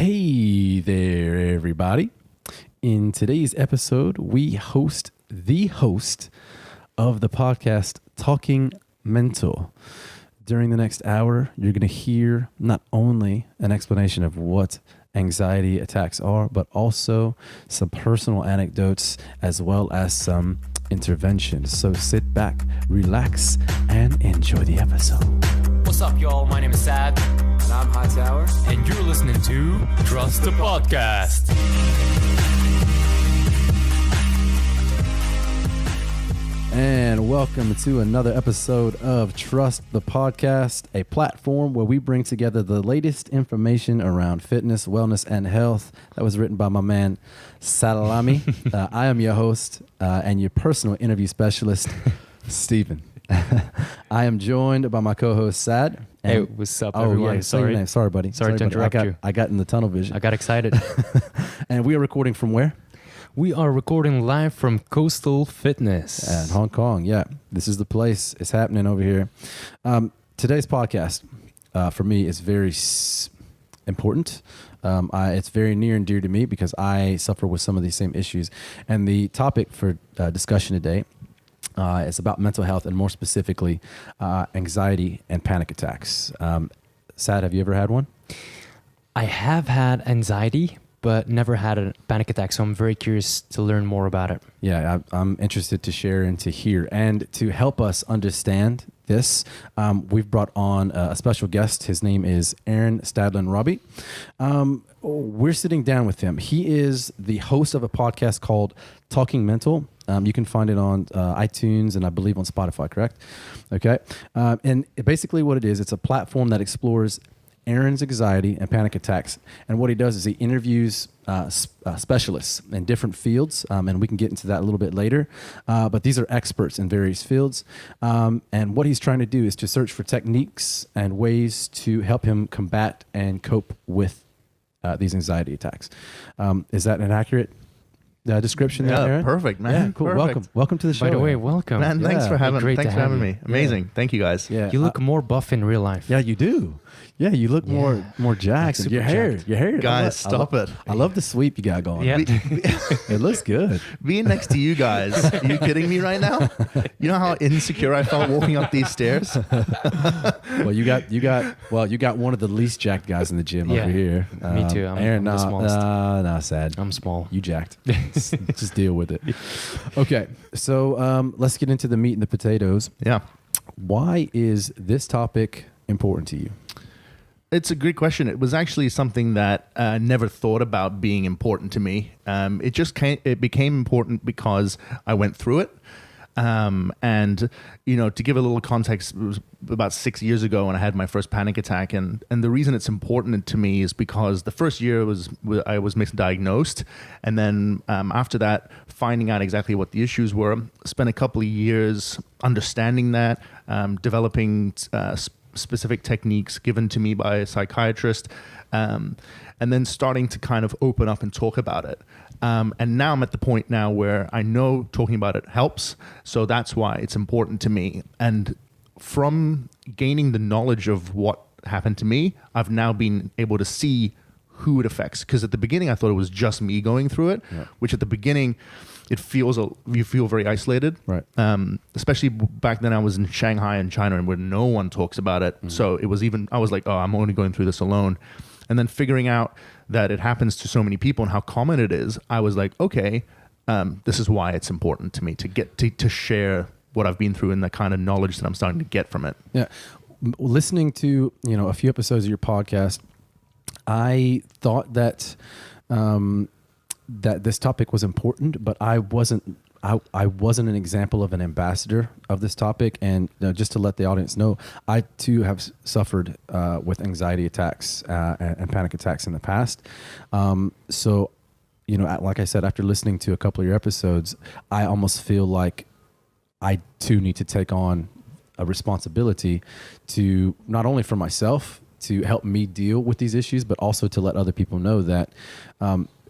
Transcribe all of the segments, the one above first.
Hey there, everybody. In today's episode, we host the host of the podcast, Talking Mental. During the next hour, you're going to hear not only an explanation of what anxiety attacks are, but also some personal anecdotes as well as some interventions. So sit back, relax, and enjoy the episode. What's up, y'all? My name is Sad. And I'm Hightower. And you're listening to Trust the Podcast. And welcome to another episode of Trust the Podcast, a platform where we bring together the latest information around fitness, wellness, and health. That was written by my man, Salami. I am your host and your personal interview specialist, Stephen. I am joined by my co-host, Sad. Hey, what's up, everyone? Yeah, sorry. Sorry, buddy. Sorry to interrupt you. I got in the tunnel vision. I got excited. And we are recording from where? We are recording live from Coastal Fitness. At Hong Kong, yeah. This is the place. It's happening over here. Today's podcast, for me, is very important. It's very near and dear to me because I suffer with some of these same issues. And the topic for discussion today is about mental health and more specifically, anxiety and panic attacks. Sad, have you ever had one? I have had anxiety, but never had a panic attack, so I'm very curious to learn more about it. Yeah, I'm interested to share and to hear. And to help us understand this, we've brought on a special guest. His name is Aaron Stadlin-Robbie. We're sitting down with him. He is the host of a podcast called Talking Mental. You can find it on iTunes and I believe on Spotify, correct? Okay. And basically what it is, it's a platform that explores Aaron's anxiety and panic attacks. And what he does is he interviews specialists in different fields, and we can get into that a little bit later. But these are experts in various fields. And what he's trying to do is to search for techniques and ways to help him combat and cope with these anxiety attacks. Is that an accurate description there, Aaron? Perfect, man. Yeah, cool. Perfect. Welcome to the show. By the way, Aaron. welcome. Man, thanks for having me. me. Amazing. Thank you, guys. Yeah, You look more buff in real life. Yeah, you do. Yeah, you look more jacked. Like Your hair. Guys, stop it. I love the sweep you got going. Yeah. It looks good. Being next to you guys, are you kidding me right now? You know how insecure I felt walking up these stairs? Well, you got one of the least jacked guys in the gym over here. Me too. Aaron, I'm the smallest. nah, Sad. I'm small. You jacked. Just deal with it. Okay, so let's get into the meat and the potatoes. Yeah. Why is this topic important to you? It's a great question. It was actually something that I never thought about being important to me. It became important because I went through it. And, you know, to give a little context, it was about 6 years ago when I had my first panic attack. And the reason it's important to me is because the first year I was misdiagnosed. And then after that, finding out exactly what the issues were, spent a couple of years understanding that, developing specific techniques given to me by a psychiatrist, and then starting to kind of open up and talk about it. And now I'm at the point now where I know talking about it helps. So that's why it's important to me. And from gaining the knowledge of what happened to me, I've now been able to see who it affects. Because at the beginning, I thought it was just me going through it, which at the beginning, you feel very isolated. Right. Especially back then I was in Shanghai in China and where no one talks about it. Mm-hmm. So I was like, oh, I'm only going through this alone. And then figuring out that it happens to so many people and how common it is, I was like, okay, this is why it's important to me to get to share what I've been through and the kind of knowledge that I'm starting to get from it. Yeah. Listening to, a few episodes of your podcast, I thought that that this topic was important, but I wasn't an example of an ambassador of this topic. And just to let the audience know, I too have suffered with anxiety attacks and panic attacks in the past. So, like I said, after listening to a couple of your episodes, I almost feel like I too need to take on a responsibility to not only for myself to help me deal with these issues, but also to let other people know that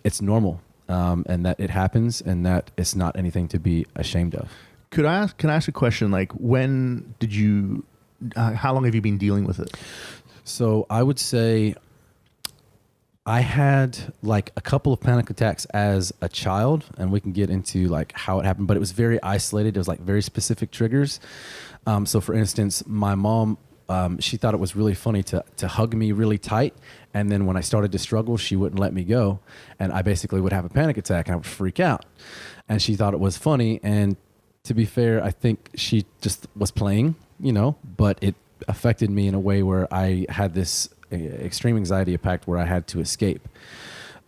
it's normal and that it happens and that it's not anything to be ashamed of. Can I ask a question? Like, when did you, how long have you been dealing with it? So I would say I had like a couple of panic attacks as a child, and we can get into like how it happened, but it was very isolated. It was like very specific triggers. So for instance, my mom, she thought it was really funny to hug me really tight. And then when I started to struggle, she wouldn't let me go. And I basically would have a panic attack and I would freak out. And she thought it was funny. And to be fair, I think she just was playing, but it affected me in a way where I had this extreme anxiety attack where I had to escape.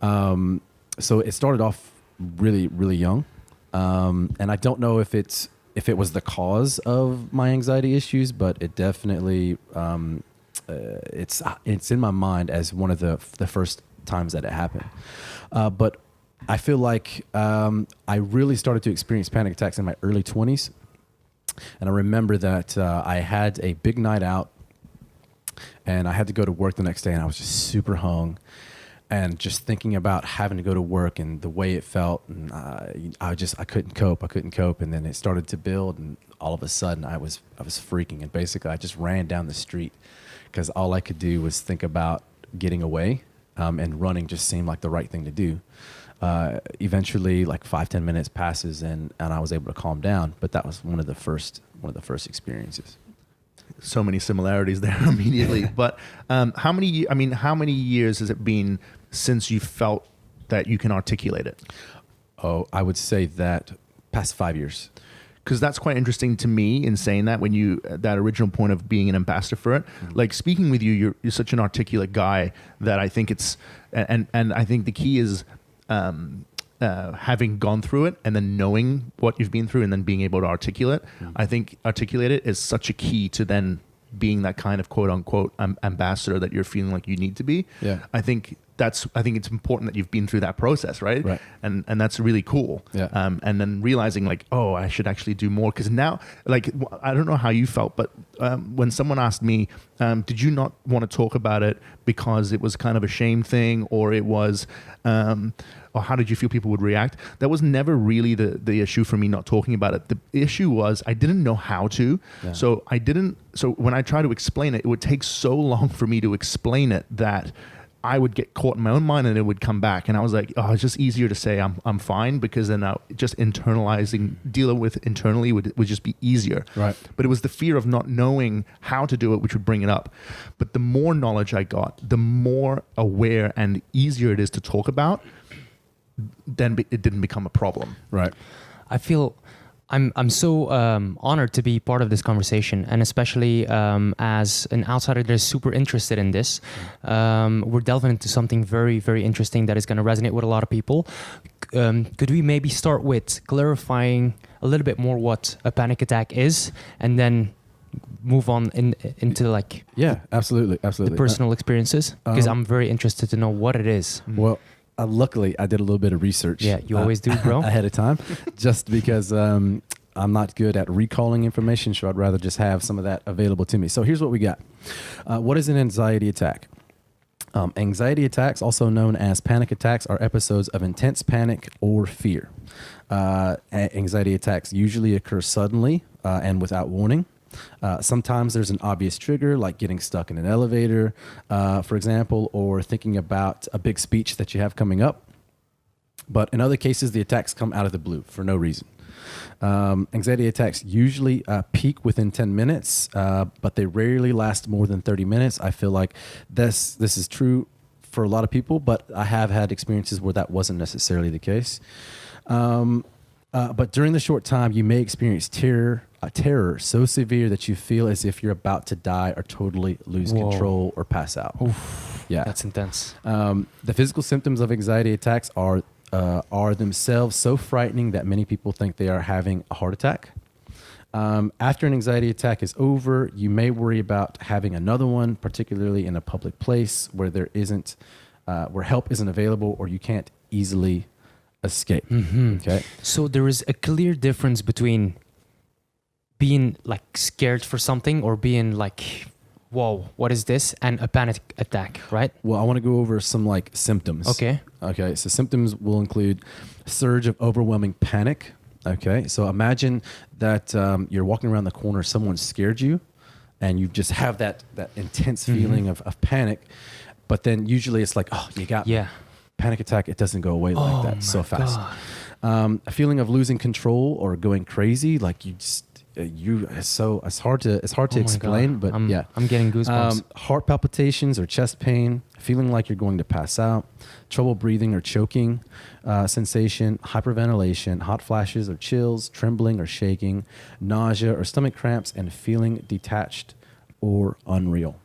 So it started off really, really young. And I don't know if it was the cause of my anxiety issues, but it definitely, it's in my mind as one of the first times that it happened. But I feel like I really started to experience panic attacks in my early 20s. And I remember that I had a big night out and I had to go to work the next day, and I was just super hung. And just thinking about having to go to work and the way it felt, and I couldn't cope. And then it started to build, and all of a sudden I was freaking. And basically I just ran down the street because all I could do was think about getting away, and running just seemed like the right thing to do. Eventually, like 5-10 minutes passes, and I was able to calm down. But that was one of the first experiences. So many similarities there immediately. But how many years has it been since you felt that you can articulate it? Oh, I would say that past 5 years. Because that's quite interesting to me in saying that, when you, that original point of being an ambassador for it, like speaking with you, you're such an articulate guy that I think it's, and I think the key is having gone through it and then knowing what you've been through and then being able to articulate. I think articulate it is such a key to then being that kind of quote unquote ambassador that you're feeling like you need to be. Yeah. I think it's important that you've been through that process, right? Right. And that's really cool. Yeah. And then realizing like, oh, I should actually do more. Because now, like, I don't know how you felt, but when someone asked me, did you not want to talk about it because it was kind of a shame thing, or it was, or how did you feel people would react? That was never really the issue for me not talking about it. The issue was I didn't know how to. Yeah. So when I try to explain it, it would take so long for me to explain it that I would get caught in my own mind and it would come back. And I was like, oh, it's just easier to say I'm fine, because then just dealing with internally would just be easier. Right. But it was the fear of not knowing how to do it, which would bring it up. But the more knowledge I got, the more aware and easier it is to talk about, then it didn't become a problem. Right. I feel I'm so honored to be part of this conversation, and especially as an outsider that is super interested in this. We're delving into something very, very interesting that is going to resonate with a lot of people. Could we maybe start with clarifying a little bit more what a panic attack is, and then move on into like absolutely the personal experiences? Because I'm very interested to know what it is. Well, luckily, I did a little bit of research. Yeah, you always do, bro. Ahead of time, just because I'm not good at recalling information, so I'd rather just have some of that available to me. So here's what we got. What is an anxiety attack? Anxiety attacks, also known as panic attacks, are episodes of intense panic or fear. Anxiety attacks usually occur suddenly and without warning. Sometimes there's an obvious trigger, like getting stuck in an elevator, for example, or thinking about a big speech that you have coming up. But in other cases, the attacks come out of the blue for no reason. Anxiety attacks usually peak within 10 minutes, but they rarely last more than 30 minutes. I feel like this is true for a lot of people, but I have had experiences where that wasn't necessarily the case. But during the short time, you may experience terror so severe that you feel as if you're about to die or totally lose control or pass out. Oof, yeah, that's intense. The physical symptoms of anxiety attacks are themselves so frightening that many people think they are having a heart attack. After an anxiety attack is over, you may worry about having another one, particularly in a public place where where help isn't available or you can't easily escape. Mm-hmm. Okay. So there is a clear difference between being like scared for something or being like, whoa, what is this? And a panic attack, right? Well, I want to go over some like symptoms. Okay. So symptoms will include a surge of overwhelming panic. Okay. So imagine that you're walking around the corner, someone scared you, and you just have that intense feeling of panic. But then usually it's like, oh, you got Yeah. panic attack. It doesn't go away like that so fast. A feeling of losing control or going crazy, like you just it's hard to Oh my explain, God. but yeah. I'm getting goosebumps. Heart palpitations or chest pain, feeling like you're going to pass out, trouble breathing or choking sensation, hyperventilation, hot flashes or chills, trembling or shaking, nausea or stomach cramps, and feeling detached or unreal.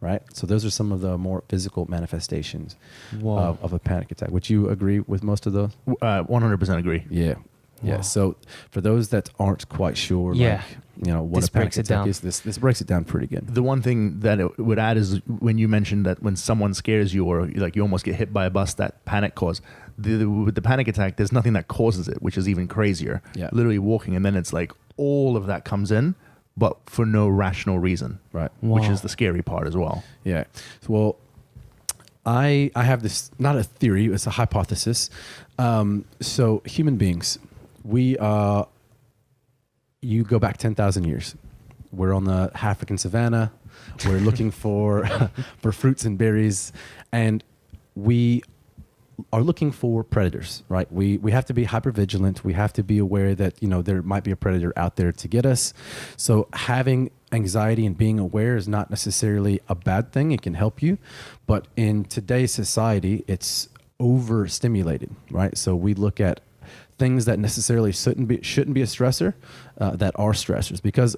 Right? So those are some of the more physical manifestations of a panic attack. Would you agree with most of those? 100% agree. Yeah. Yeah. Wow. So for those that aren't quite sure, Yeah. what This a panic breaks it attack down. is, this breaks it down pretty good. The one thing that it would add is when you mentioned that when someone scares you or like you almost get hit by a bus, that panic cause. With the panic attack, there's nothing that causes it, which is even crazier. Yeah. Literally walking, and then it's like all of that comes in, but for no rational reason, Right. Wow. which is the scary part as well. Yeah. Well, I have this, not a theory, it's a hypothesis. So human beings, you go back 10,000 years. We're on the African savannah. We're looking for fruits and berries, and we are looking for predators, right? We have to be hyper vigilant. We have to be aware that, there might be a predator out there to get us. So having anxiety and being aware is not necessarily a bad thing. It can help you. But in today's society, it's overstimulated, right? So we look at things that necessarily shouldn't be a stressor, that are stressors, because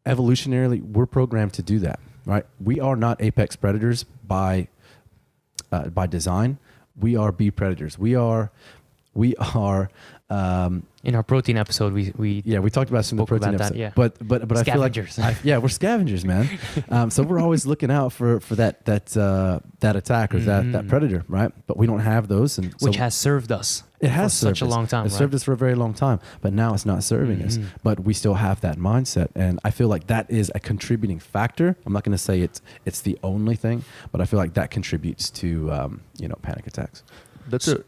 evolutionarily we're programmed to do that, right? We are not apex predators by design. We are bee predators. We are In our protein episode, we we talked about some of the spoke protein about episode. that, yeah. But I feel like Scavengers. we're scavengers, man. So we're always looking out for that attack or that predator, right? But we don't have those, and so which has served us. it has for such served a us. long time. It Right? served us for a very long time, but now it's not serving us. But we still have that mindset, and I feel like that is a contributing factor. I'm not going to say it's the only thing, but I feel like that contributes to panic attacks.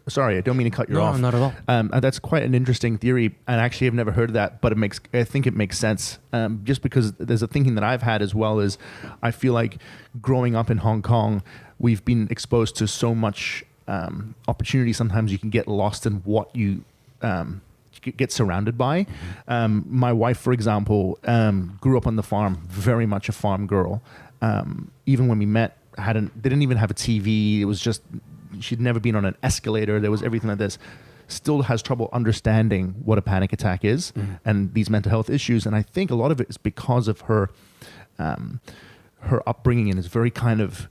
Sorry, I don't mean to cut you No, off. not at all. That's quite an interesting theory, and actually I've never heard of that, but I think it makes sense. Just because there's a thinking that I've had as well is, I feel like growing up in Hong Kong, we've been exposed to so much opportunity. Sometimes you can get lost in what you get surrounded by. My wife, for example, grew up on the farm, very much a farm girl. Even when we met, didn't even have a TV. It was just, she'd never been on an escalator. There was everything like this. Still has trouble understanding what a panic attack is and these mental health issues. And I think a lot of it is because of her upbringing, and is very kind of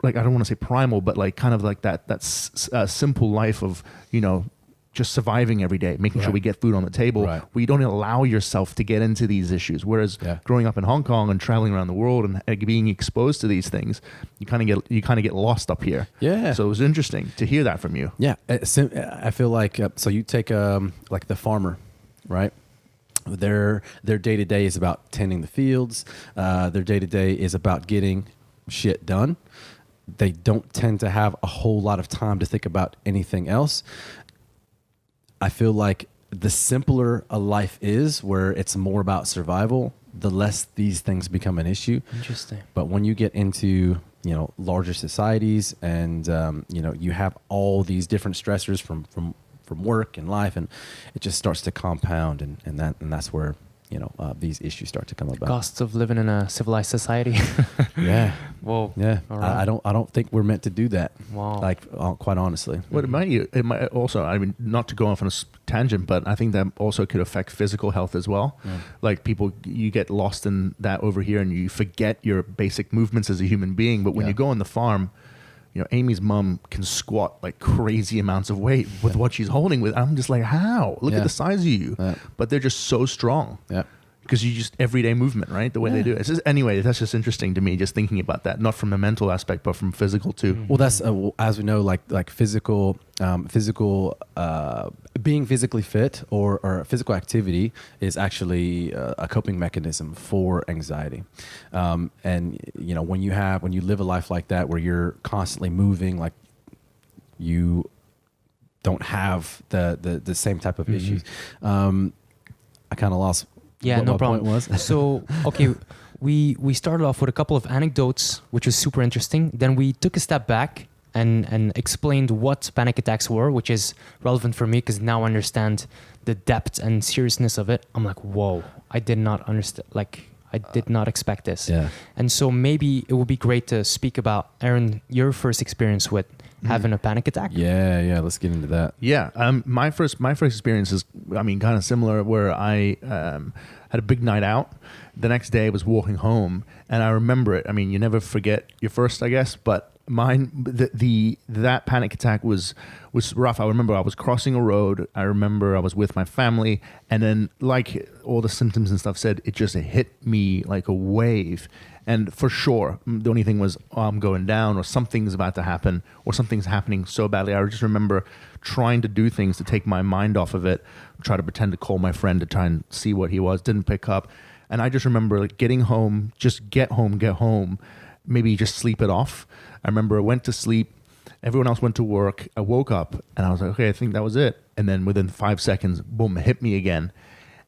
like, I don't want to say primal, but like kind of like that simple life of, just surviving every day, making sure we get food on the table. Right. Where you don't allow yourself to get into these issues. Whereas growing up in Hong Kong and traveling around the world and being exposed to these things, you kind of get lost up here. Yeah. So it was interesting to hear that from you. Yeah, I feel like so you take like the farmer, right? Their day to day is about tending the fields. Their day to day is about getting shit done. They don't tend to have a whole lot of time to think about anything else. I feel like the simpler a life is, where it's more about survival, the less these things become an issue. Interesting. But when you get into larger societies, and you have all these different stressors from work and life, and it just starts to compound, and that's where these issues start to come about. Costs of living in a civilized society. Yeah. Whoa. Yeah. All right. I don't think we're meant to do that. Wow. Like, quite honestly. Well, it might also, I mean, not to go off on a tangent, but I think that also could affect physical health as well. Yeah. Like you get lost in that over here, and you forget your basic movements as a human being. But when you go on the farm, Amy's mom can squat like crazy amounts of weight with what she's holding with. I'm just like, how? Look at the size of you. Yeah. But they're just so strong. Yeah. Because you just everyday movement, right? The way they do it. It's just, anyway, that's just interesting to me, just thinking about that, not from a mental aspect, but from physical too. Well, that's as we know, like physical, being physically fit or physical activity is actually a coping mechanism for anxiety. And when you live a life like that, where you're constantly moving, like you don't have the same type of issues. I kind of lost. Yeah, what no my problem. point was. So, okay, we started off with a couple of anecdotes, which was super interesting. Then we took a step back and explained what panic attacks were, which is relevant for me because now I understand the depth and seriousness of it. I'm like, whoa, I did not understand. Like, I did not expect this. Yeah. And so maybe it would be great to speak about, Aaron, your first experience with having a panic attack. Yeah. Let's get into that. Yeah, my first experience is, I mean, kind of similar, where I had a big night out. The next day I was walking home, and I remember it. I mean, you never forget your first, I guess, but mine, that panic attack was rough. I remember I was crossing a road. I remember I was with my family, and then, like all the symptoms and stuff said, it just hit me like a wave. And for sure, the only thing was, oh, I'm going down, or something's about to happen, or something's happening so badly. I just remember trying to do things to take my mind off of it, try to pretend to call my friend to try and see what he was, didn't pick up. And I just remember like getting home, just get home, maybe just sleep it off. I remember I went to sleep, everyone else went to work, I woke up, and I was like, okay, I think that was it. And then within 5 seconds, boom, it hit me again.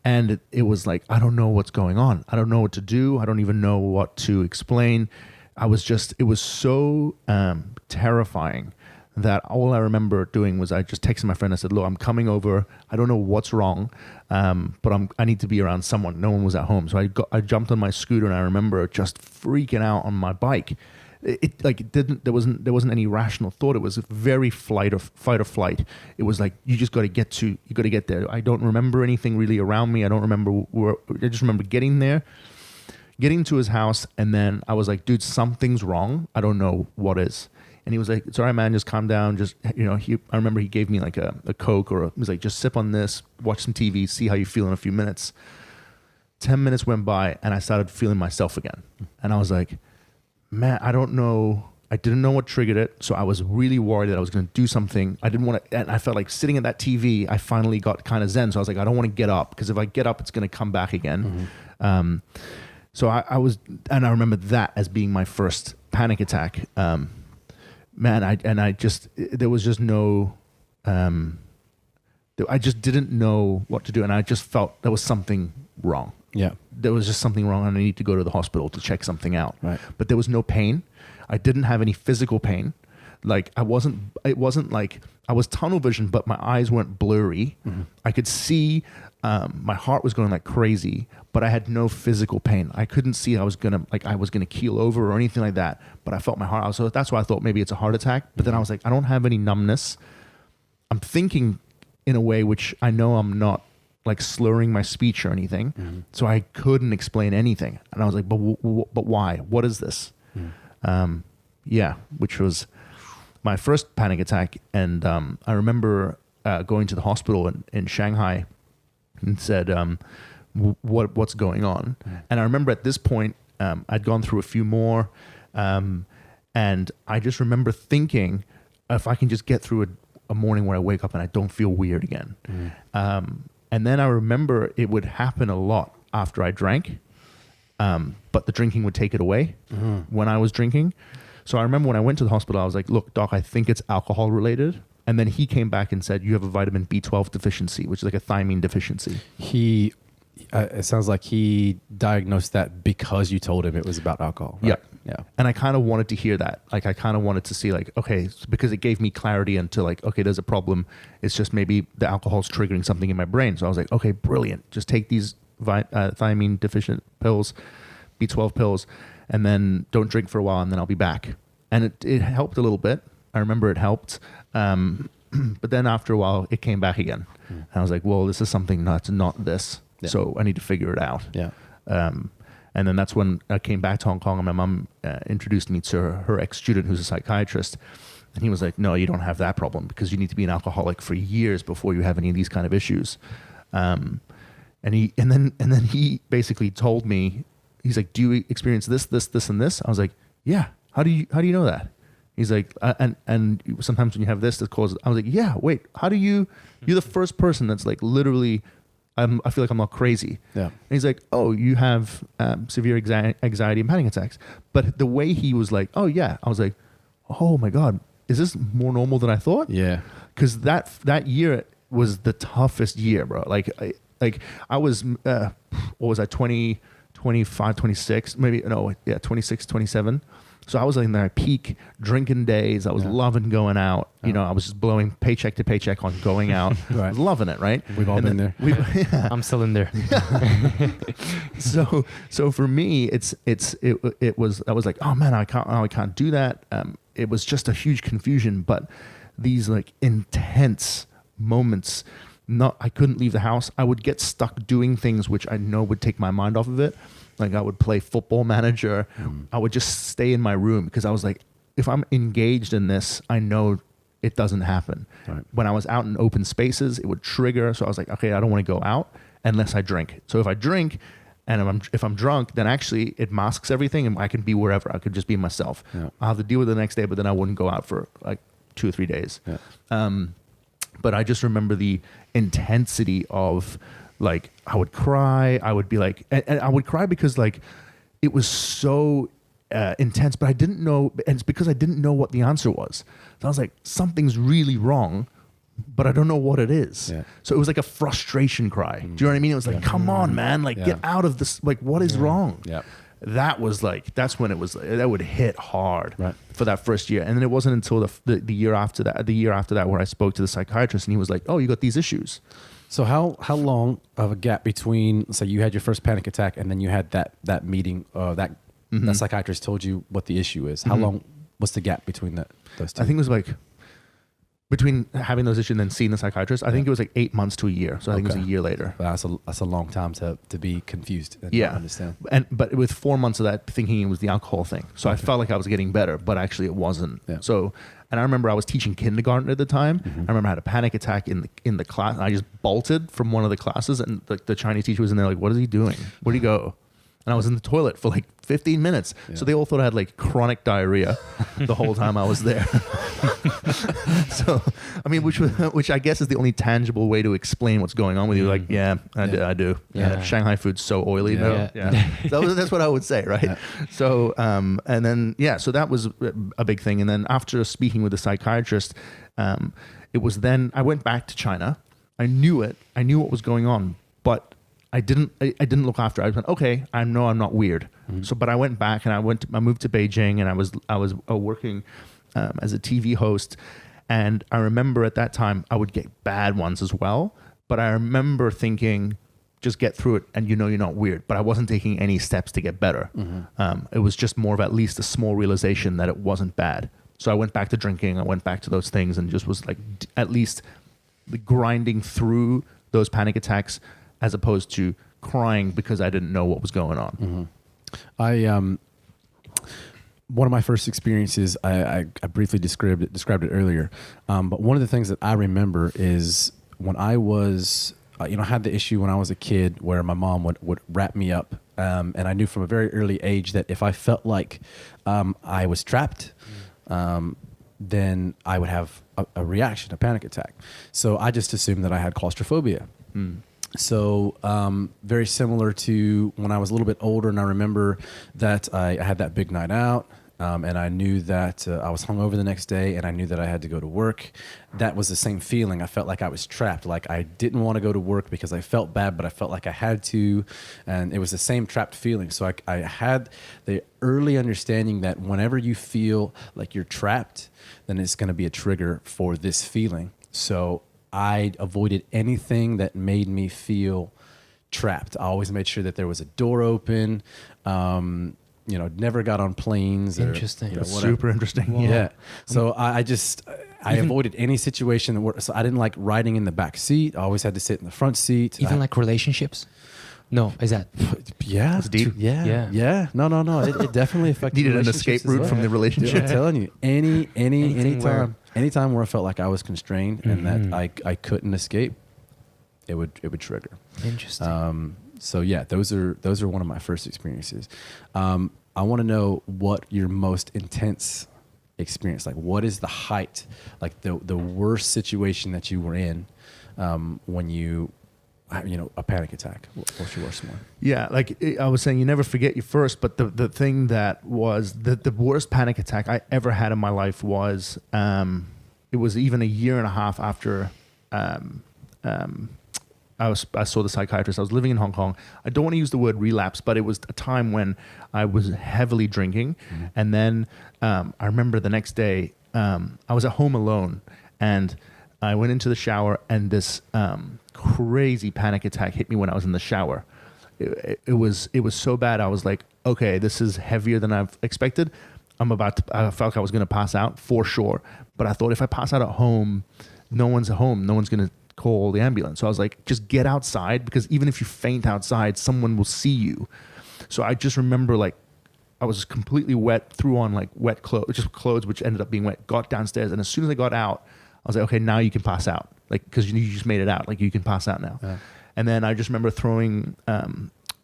And it was like, I don't know what's going on. I don't know what to do. I don't even know what to explain. It was so terrifying that all I remember doing was I just texted my friend. I said, look, I'm coming over. I don't know what's wrong, but I need to be around someone. No one was at home. So I jumped on my scooter, and I remember just freaking out on my bike. There wasn't any rational thought. It was very fight or flight. It was like, you got to get there. I don't remember anything really around me. I don't remember I just remember getting there, getting to his house, and then I was like, dude, something's wrong. I don't know what is. And he was like, it's all right, man, just calm down. Just, I remember he gave me like a Coke, he was like, just sip on this, watch some TV, see how you feel in a few minutes. 10 minutes went by, and I started feeling myself again. And I was like, man, I don't know. I didn't know what triggered it. So I was really worried that I was going to do something. I didn't want to, and I felt like sitting at that TV, I finally got kind of zen. So I was like, I don't want to get up, because if I get up, it's going to come back again. Mm-hmm. So I was, and I remember that as being my first panic attack. There was just no, I just didn't know what to do. And I just felt there was something wrong. Yeah. There was just something wrong, and I need to go to the hospital to check something out. Right. But there was no pain. I didn't have any physical pain. Like it wasn't like I was tunnel vision, but my eyes weren't blurry. Mm-hmm. I could see, my heart was going like crazy, but I had no physical pain. I couldn't see I was gonna keel over or anything like that, but I felt my heart. So that's why I thought maybe it's a heart attack. But then I was like, I don't have any numbness. I'm thinking in a way which I know I'm not like slurring my speech or anything. Mm-hmm. So I couldn't explain anything. And I was like, but why? What is this? Mm. Which was my first panic attack. And I remember going to the hospital in Shanghai and said, what's going on? Mm. And I remember at this point, I'd gone through a few more. And I just remember thinking, if I can just get through a morning where I wake up and I don't feel weird again. Mm. And then I remember it would happen a lot after I drank, but the drinking would take it away when I was drinking. So I remember when I went to the hospital, I was like, look, doc, I think it's alcohol related. And then he came back and said, you have a vitamin B12 deficiency, which is like a thiamine deficiency. It sounds like he diagnosed that because you told him it was about alcohol. Right? Yeah. And I kind of wanted to hear that. Like, I kind of wanted to see like, okay, because it gave me clarity into like, okay, there's a problem. It's just maybe the alcohol's triggering something in my brain. So I was like, okay, brilliant. Just take these thiamine deficient pills, B12 pills, and then don't drink for a while, and then I'll be back. And it helped a little bit. I remember it helped. But then after a while, it came back again. And I was like, well, this is something that's not this. Yeah. So I need to figure it out. Yeah. And then that's when I came back to Hong Kong, and my mom introduced me to her ex-student who's a psychiatrist. And he was like, no, you don't have that problem, because you need to be an alcoholic for years before you have any of these kind of issues. And then he basically told me, he's like, do you experience this, and this? I was like, yeah. How do you know that? He's like, and sometimes when you have this causes. I was like, yeah. Wait, how do you? You're the first person that's like literally. I feel like I'm not crazy. Yeah. And he's like, oh, you have severe anxiety and panic attacks. But the way he was like, oh yeah, I was like, oh my God, is this more normal than I thought? Yeah. Because that year was the toughest year, bro. Like I was, what was I, 20 25, 26, maybe, no, yeah, 26, 27. So I was in their peak drinking days. I was loving going out. You know, I was just blowing paycheck to paycheck on going out. I was loving it, right? We've all been there. I'm still in there. So for me, it was, I was like, oh man, I can't do that. It was just a huge confusion, but these like intense moments, I couldn't leave the house. I would get stuck doing things which I know would take my mind off of it. Like I would play Football Manager. I would just stay in my room because I was like, if I'm engaged in this, I know it doesn't happen. Right. When I was out in open spaces, it would trigger. So I was like, okay, I don't want to go out unless I drink. So if I drink and if I'm drunk, then actually it masks everything and I can be wherever. I could just be myself. Yeah. I'll have to deal with it the next day, but then I wouldn't go out for like 2 or 3 days. Yeah. But I just remember the intensity of, like, I would cry. I would be like, and I would cry because like it was so intense, but I didn't know, and it's because I didn't know what the answer was. So I was like, something's really wrong, but I don't know what it is. Yeah. So it was like a frustration cry. Do you know what I mean? It was like, come on, man, like get out of this. Like, what is wrong? Yeah. That was like, that's when it was, that would hit hard for that first year. And then it wasn't until the year after that where I spoke to the psychiatrist and he was like, oh, you got these issues. So how long of a gap between, say you had your first panic attack and then you had that meeting, that psychiatrist told you what the issue is? How long was the gap between those two? I think it was like, between having those issues and then seeing the psychiatrist, I think it was like 8 months to a year. So I think it was a year later. But that's a long time to be confused and not understand. But with 4 months of that, thinking it was the alcohol thing. So I felt like I was getting better, but actually it wasn't. Yeah. So, and I remember I was teaching kindergarten at the time. I remember I had a panic attack in the class. I just bolted from one of the classes, and the Chinese teacher was in there like, what is he doing? Where'd he go? And I was in the toilet for like 15 minutes. Yeah. So they all thought I had like chronic diarrhea the whole time I was there. So, I mean, which I guess is the only tangible way to explain what's going on with you. Like, I do. Yeah. Shanghai food's so oily. That's what I would say, right? Yeah. So, and then, so that was a big thing. And then after speaking with the psychiatrist, it was then I went back to China. I knew it. I knew what was going on, but I didn't look after it. I went, okay, I know I'm not weird. So, but I went back and I moved to Beijing and I was working as a TV host. And I remember at that time I would get bad ones as well. But I remember thinking, just get through it and you're not weird. But I wasn't taking any steps to get better. It was just more of at least a small realization that it wasn't bad. So I went back to drinking. I went back to those things and just was like at least grinding through those panic attacks, as opposed to crying because I didn't know what was going on. One of my first experiences, I briefly described it earlier, but one of the things that I remember is when I was, I had the issue when I was a kid where my mom would wrap me up, and I knew from a very early age that if I felt like I was trapped, then I would have a reaction, a panic attack. So I just assumed that I had claustrophobia. So very similar to when I was a little bit older, and I remember that I had that big night out, and I knew that I was hungover the next day, and I knew that I had to go to work. That was the same feeling. I felt like I was trapped, like I didn't want to go to work because I felt bad, but I felt like I had to, and it was the same trapped feeling. So I had the early understanding that whenever you feel like you're trapped, then it's going to be a trigger for this feeling. So I avoided anything that made me feel trapped. I always made sure that there was a door open. Never got on planes. Interesting. Super interesting. Wow. Yeah. So I avoided any situation so I didn't like riding in the back seat. I always had to sit in the front seat. Even like relationships? No, is that? Yeah. It's deep. Yeah. No. It definitely affected. Needed an escape route from the relationship. Dude, I'm telling you, anytime where I felt like I was constrained and that I couldn't escape, it would trigger. Interesting. So yeah, those are one of my first experiences. I want to know what your most intense experience, like what is the height, like the worst situation that you were in when you a panic attack. What's your worst one? Yeah, like I was saying, you never forget your first, but the thing that was the worst panic attack I ever had in my life was, it was even a year and a half after I saw the psychiatrist. I was living in Hong Kong. I don't want to use the word relapse, but it was a time when I was heavily drinking. And then I remember the next day, I was at home alone, and I went into the shower, and this crazy panic attack hit me when I was in the shower. It was so bad. I was like, okay, this is heavier than I've expected. I felt like I was going to pass out for sure. But I thought if I pass out at home, no one's at home. No one's going to call the ambulance. So I was like, just get outside, because even if you faint outside, someone will see you. So I just remember, like, I was completely wet, threw on like wet clothes, just clothes which ended up being wet, got downstairs. And as soon as I got out, I was like, okay, now you can pass out. Like, because you just made it out. Like, you can pass out now. Yeah. And then I just remember throwing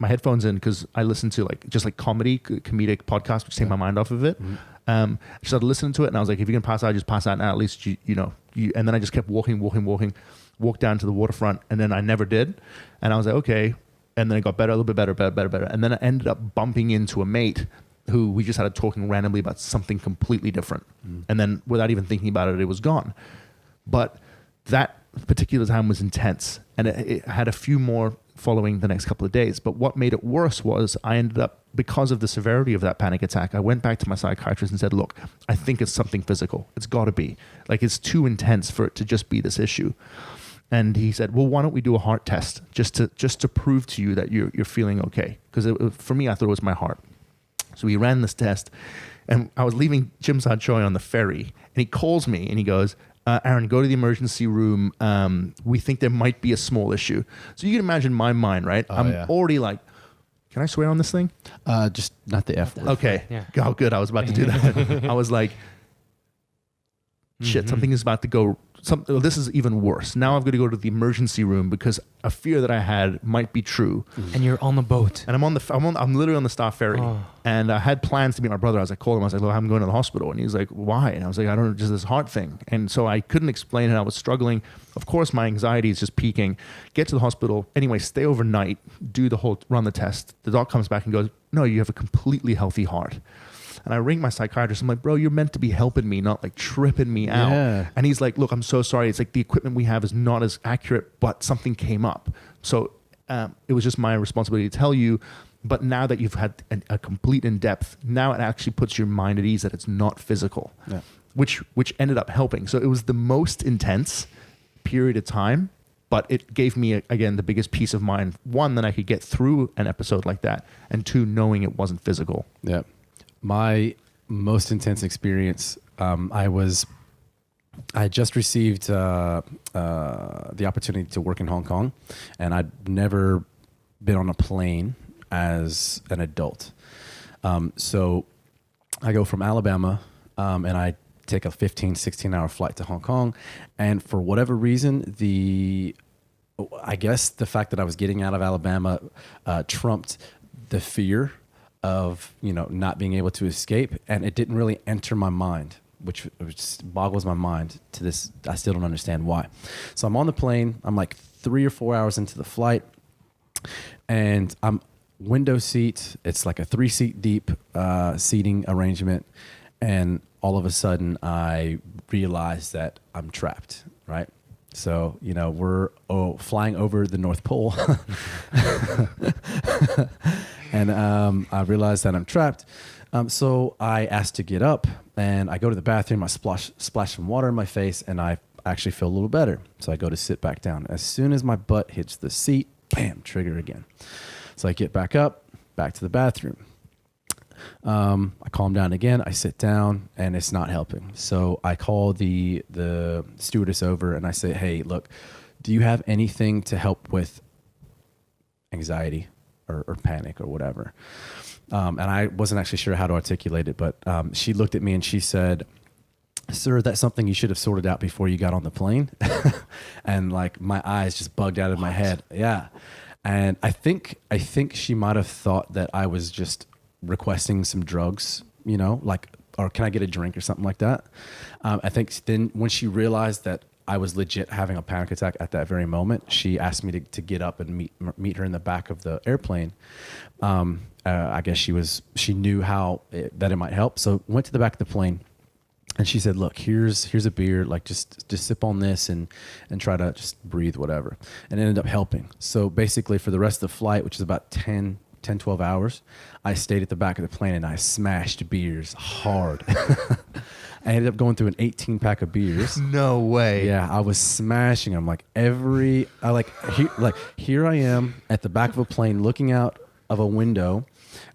my headphones in, because I listened to comedic podcasts, which take my mind off of it. I started listening to it, and I was like, if you can pass out, just pass out now. At least you know. And then I just kept walking, walked down to the waterfront, and then I never did. And I was like, okay. And then it got better, a little bit better. And then I ended up bumping into a mate who we just started talking randomly about something completely different. And then without even thinking about it, it was gone. But that particular time was intense, and it had a few more following the next couple of days. But what made it worse was I ended up, because of the severity of that panic attack, I went back to my psychiatrist and said, look, I think it's something physical. It's got to be. Like, it's too intense for it to just be this issue. And he said, well, why don't we do a heart test just to prove to you that you're feeling okay? Because for me, I thought it was my heart. So we ran this test, and I was leaving Chim Sa Choi on the ferry, and he calls me and he goes, Aaron, go to the emergency room. We think there might be a small issue. So you can imagine my mind, right? I'm already like, can I swear on this thing? Just not the F word. Okay. Yeah. Oh, good. I was about to do that. I was like, shit, something is about to go. This is even worse. Now I've got to go to the emergency room because a fear that I had might be true. And you're on the boat. And I'm literally on the Star Ferry. Oh. And I had plans to meet my brother. I was like, call him. I was like, look, I'm going to the hospital. And he was like, why? And I was like, I don't know, just this heart thing. And so I couldn't explain it. I was struggling. Of course, my anxiety is just peaking. Get to the hospital. Anyway, stay overnight. Run the test. The doc comes back and goes, no, you have a completely healthy heart. And I ring my psychiatrist. I'm like, bro, you're meant to be helping me, not like tripping me out. Yeah. And he's like, look, I'm so sorry. It's like the equipment we have is not as accurate, but something came up. So it was just my responsibility to tell you. But now that you've had a complete in-depth, now it actually puts your mind at ease that it's not physical, which ended up helping. So it was the most intense period of time, but it gave me, again, the biggest peace of mind. One, that I could get through an episode like that. And two, knowing it wasn't physical. Yeah. My most intense experience, I had just received the opportunity to work in Hong Kong, and I'd never been on a plane as an adult. So I go from Alabama, and I take a 15, 16-hour flight to Hong Kong, and for whatever reason, I guess the fact that I was getting out of Alabama trumped the fear of, not being able to escape, and it didn't really enter my mind, which boggles my mind to this. I still don't understand why. So I'm on the plane. I'm like 3 or 4 hours into the flight, and I'm window seat. It's like a 3-seat deep seating arrangement, and all of a sudden I realize that I'm trapped, right? So, we're flying over the North Pole. And I realized that I'm trapped. So I asked to get up, and I go to the bathroom. I splash some water in my face, and I actually feel a little better. So I go to sit back down. As soon as my butt hits the seat, bam, trigger again. So I get back up, back to the bathroom. I calm down again. I sit down, and it's not helping. So I call the stewardess over, and I say, hey, look, do you have anything to help with anxiety or panic or whatever? And I wasn't actually sure how to articulate it, but she looked at me and she said, sir, that's something you should have sorted out before you got on the plane. And like my eyes just bugged out of my head. Yeah. And I think she might have thought that I was just requesting some drugs, or can I get a drink or something like that? I think then when she realized that I was legit having a panic attack at that very moment, she asked me to get up and meet her in the back of the airplane. I guess she knew that it might help. So went to the back of the plane, And she said, "Look, here's a beer. Like just sip on this and try to just breathe, whatever." And it ended up helping. So basically, for the rest of the flight, which is about 12 hours, I stayed at the back of the plane and I smashed beers hard. I ended up going through an 18-pack of beers. No way. Yeah, I was smashing them here I am at the back of a plane looking out of a window.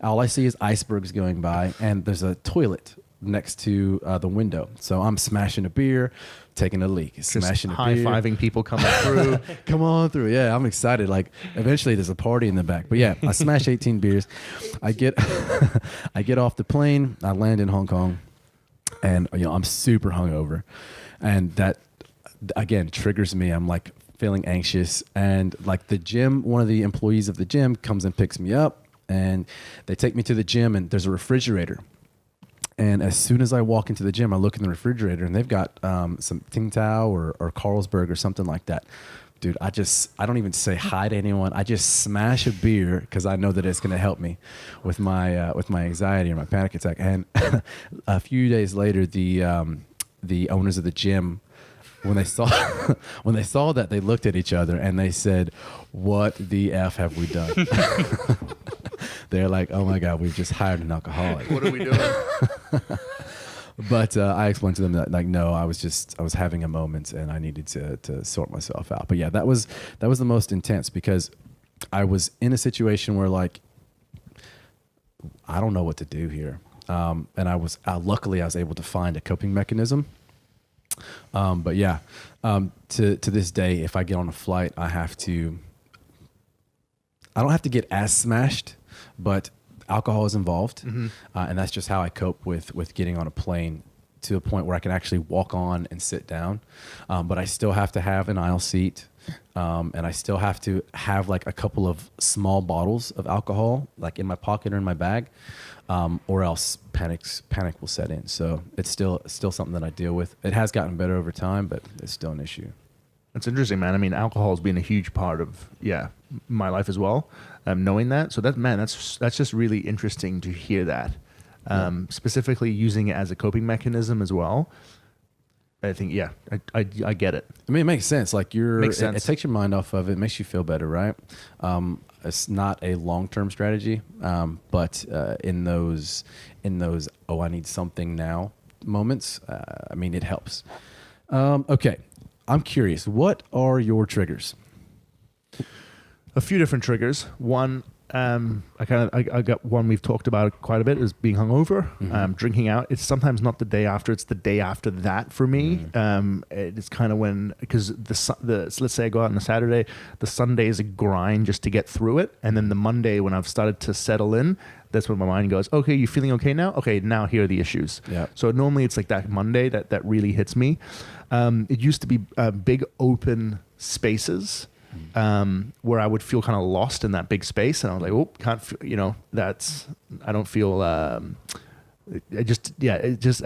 All I see is icebergs going by, and there's a toilet next to the window. So I'm smashing a beer, taking a leak, smashing a beer. High-fiving people coming through. Come on through. Yeah, I'm excited. Like eventually there's a party in the back. But yeah, I smashed 18 beers. I get off the plane. I land in Hong Kong, and I'm super hungover. And that again triggers me. I'm like feeling anxious, and like the gym, one of the employees of the gym comes and picks me up, and they take me to the gym, and there's a refrigerator. And as soon as I walk into the gym, I look in the refrigerator, and they've got some Ting Tao or Carlsberg or something like that. Dude, I don't even say hi to anyone. I just smash a beer because I know that it's going to help me with my anxiety or my panic attack. And a few days later, the owners of the gym, when they saw that, they looked at each other and they said, "What the F have we done?" They're like, "Oh my God, we've just hired an alcoholic. What are we doing?" But I explained to them that, like, no, I was having a moment and I needed to sort myself out. But yeah, that was the most intense because I was in a situation where, like, I don't know what to do here. And luckily I was able to find a coping mechanism. But yeah, to this day, if I get on a flight, I don't have to get as smashed, but alcohol is involved. Mm-hmm. And that's just how I cope with getting on a plane to a point where I can actually walk on and sit down. But I still have to have an aisle seat. And I still have to have like a couple of small bottles of alcohol, like in my pocket or in my bag, or else panic will set in. So it's still something that I deal with. It has gotten better over time, but it's still an issue. That's interesting, man. I mean, alcohol has been a huge part of my life as well. Knowing that, so that's just really interesting to hear that. Specifically using it as a coping mechanism as well. I think, I get it. I mean, it makes sense. Like Makes sense. It takes your mind off of it. It makes you feel better, right? It's not a long-term strategy, but in those I need something now moments, I mean, it helps. Okay, I'm curious. What are your triggers? A few different triggers. One, I got one we've talked about quite a bit is being hungover, drinking out. It's sometimes not the day after; it's the day after that for me. It's kind of because let's say I go out on a Saturday, the Sunday is a grind just to get through it, and then the Monday when I've started to settle in, that's when my mind goes, "Okay, you feeling okay now? Okay, now here are the issues." Yeah. So normally it's like that Monday that really hits me. It used to be big open spaces. Where I would feel kind of lost in that big space, and I was like, "Oh, can't feel, I don't feel." I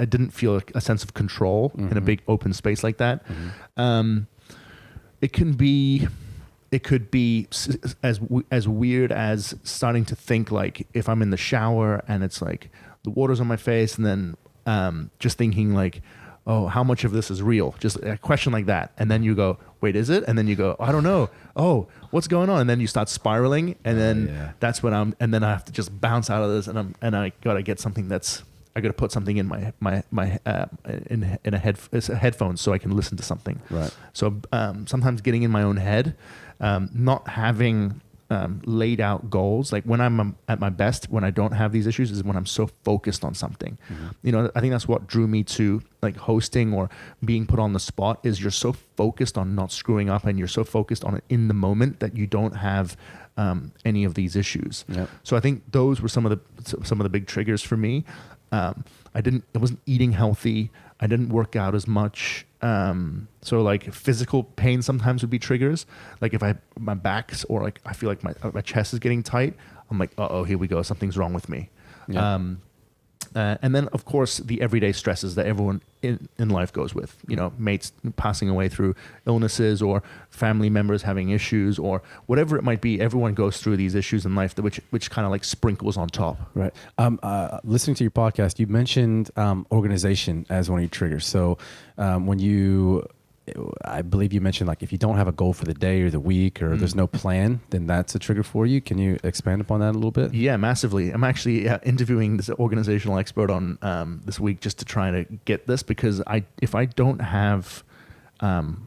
didn't feel a sense of control in a big open space like that. It could be as weird as starting to think like if I'm in the shower and it's like the water's on my face, and then just thinking like, oh, how much of this is real? Just a question like that. And then you go, wait, is it? And then you go, I don't know. Oh, what's going on? And then you start spiraling. And then that's when and then I have to just bounce out of this. And I got to get something I got to put something in my in a headphones so I can listen to something. Right. So sometimes getting in my own head, not having laid out goals. Like when I'm at my best, when I don't have these issues, is when I'm so focused on something. I think that's what drew me to like hosting or being put on the spot. Is you're so focused on not screwing up, and you're so focused on it in the moment that you don't have any of these issues. Yep. So I think those were some of the big triggers for me. I wasn't eating healthy. I didn't work out as much. So like physical pain sometimes would be triggers. Like if my back's or like I feel like my chest is getting tight, I'm like, uh-oh, here we go. Something's wrong with me. Yeah. And then, of course, the everyday stresses that everyone in life goes with, mates passing away through illnesses or family members having issues or whatever it might be. Everyone goes through these issues in life, which kind of like sprinkles on top. Right. Listening to your podcast, you mentioned organization as one of your triggers. So I believe you mentioned like if you don't have a goal for the day or the week or there's no plan, then that's a trigger for you. Can you expand upon that a little bit? Yeah, massively. I'm actually interviewing this organizational expert on this week just to try to get this, because if I don't have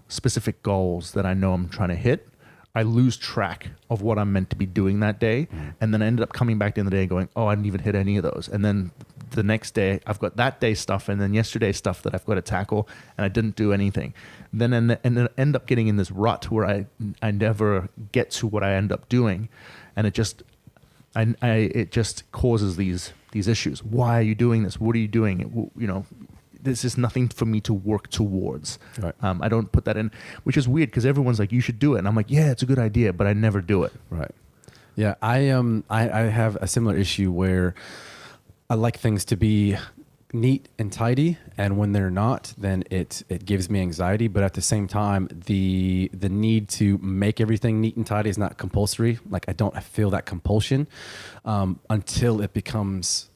specific goals that I know I'm trying to hit, I lose track of what I'm meant to be doing that day. And then I ended up coming back in the day and going, oh, I didn't even hit any of those. And then the next day I've got that day stuff and then yesterday's stuff that I've got to tackle, and I didn't do anything. Then end up getting in this rut where I never get to what I end up doing. And it just causes these issues. Why are you doing this? What are you doing? This is nothing for me to work towards. Right. I don't put that in, which is weird because everyone's like, you should do it. And I'm like, yeah, it's a good idea, but I never do it. Right. Yeah. I have a similar issue where I like things to be neat and tidy. And when they're not, then it gives me anxiety. But at the same time, the need to make everything neat and tidy is not compulsory. Like I don't feel that compulsion until it becomes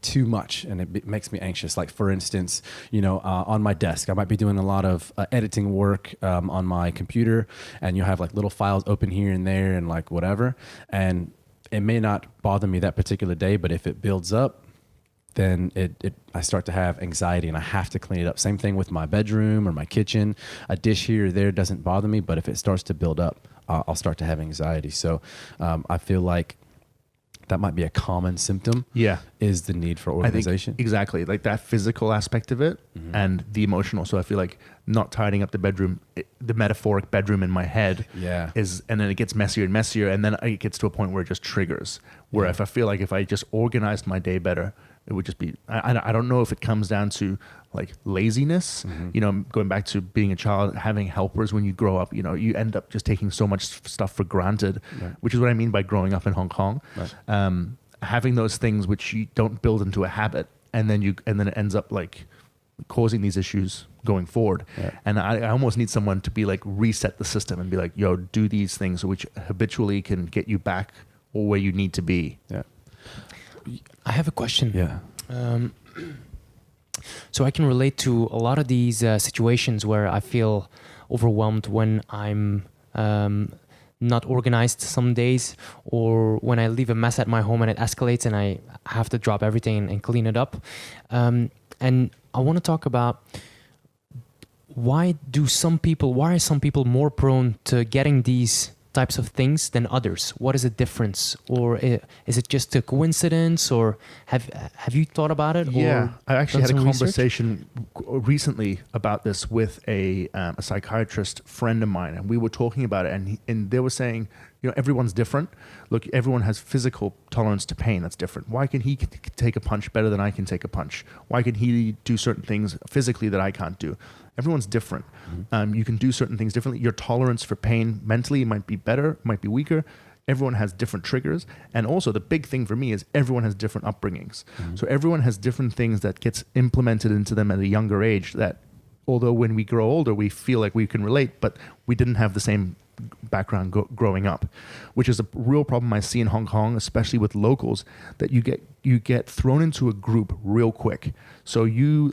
too much and it makes me anxious. Like for instance, on my desk, I might be doing a lot of editing work on my computer, and you'll have like little files open here and there and like whatever. And it may not bother me that particular day, but if it builds up, then I start to have anxiety and I have to clean it up. Same thing with my bedroom or my kitchen. A dish here or there doesn't bother me, but if it starts to build up, I'll start to have anxiety. So I feel like that might be a common symptom. Yeah. Is the need for organization. I think exactly. Like that physical aspect of it and the emotional. So I feel like not tidying up the bedroom, the metaphoric bedroom in my head and then it gets messier and messier. And then it gets to a point where it just triggers, where if I feel like if I just organized my day better, it would just be, I don't know if it comes down to like laziness, going back to being a child, having helpers when you grow up, you end up just taking so much stuff for granted, which is what I mean by growing up in Hong Kong. Right. Having those things which you don't build into a habit, and then it ends up like causing these issues going forward. Yeah. And I almost need someone to be like reset the system and be like, yo, do these things which habitually can get you back or where you need to be. Yeah. I have a question. Yeah. So I can relate to a lot of these situations where I feel overwhelmed when I'm not organized some days, or when I leave a mess at my home and it escalates and I have to drop everything and clean it up. And I want to talk about why are some people more prone to getting these types of things than others? What is the difference? Or is it just a coincidence? Or have you thought about it? Yeah, I actually had a conversation recently about this with a psychiatrist friend of mine, and we were talking about it, and they were saying, everyone's different. Look, everyone has physical tolerance to pain that's different. Why can he take a punch better than I can take a punch? Why can he do certain things physically that I can't do? Everyone's different. You can do certain things differently. Your tolerance for pain mentally might be better, might be weaker. Everyone has different triggers. And also the big thing for me is everyone has different upbringings. So everyone has different things that gets implemented into them at a younger age that, although when we grow older, we feel like we can relate, but we didn't have the same background growing up, which is a real problem I see in Hong Kong, especially with locals, that you get thrown into a group real quick. So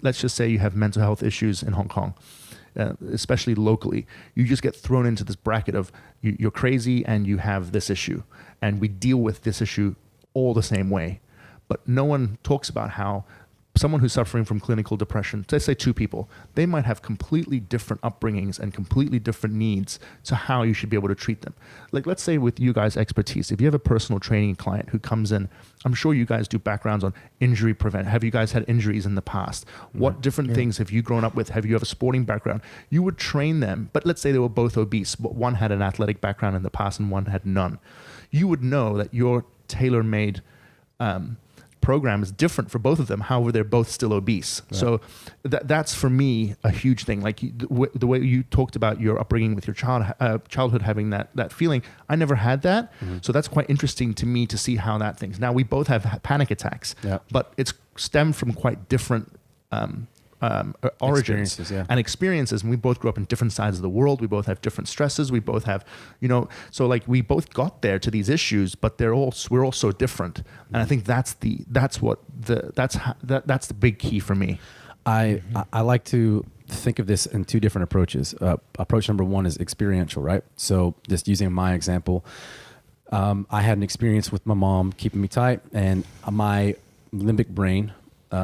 let's just say you have mental health issues in Hong Kong, especially locally. You just get thrown into this bracket of you're crazy and you have this issue, and we deal with this issue all the same way. But no one talks about how someone who's suffering from clinical depression, let's say two people, they might have completely different upbringings and completely different needs to how you should be able to treat them. Like, let's say with you guys' expertise, if you have a personal training client who comes in, I'm sure you guys do backgrounds on injury prevent. Have you guys had injuries in the past? What different things have you grown up with? Have you have a sporting background? You would train them, but let's say they were both obese, but one had an athletic background in the past and one had none. You would know that your tailor-made program is different for both of them. However, they're both still obese. Right. So that's for me a huge thing. Like the way you talked about your upbringing with your childhood having that feeling, I never had that. Mm-hmm. So that's quite interesting to me to see how that things. Now we both have panic attacks, but it's stemmed from quite different origins and experiences, and we both grew up in different sides of the world. We both have different stresses. We both have, so like we both got there to these issues, but we're all so different. And I think that's the big key for me. I like to think of this in two different approaches. Approach number one is experiential, right? So just using my example, I had an experience with my mom keeping me tight, and my limbic brain,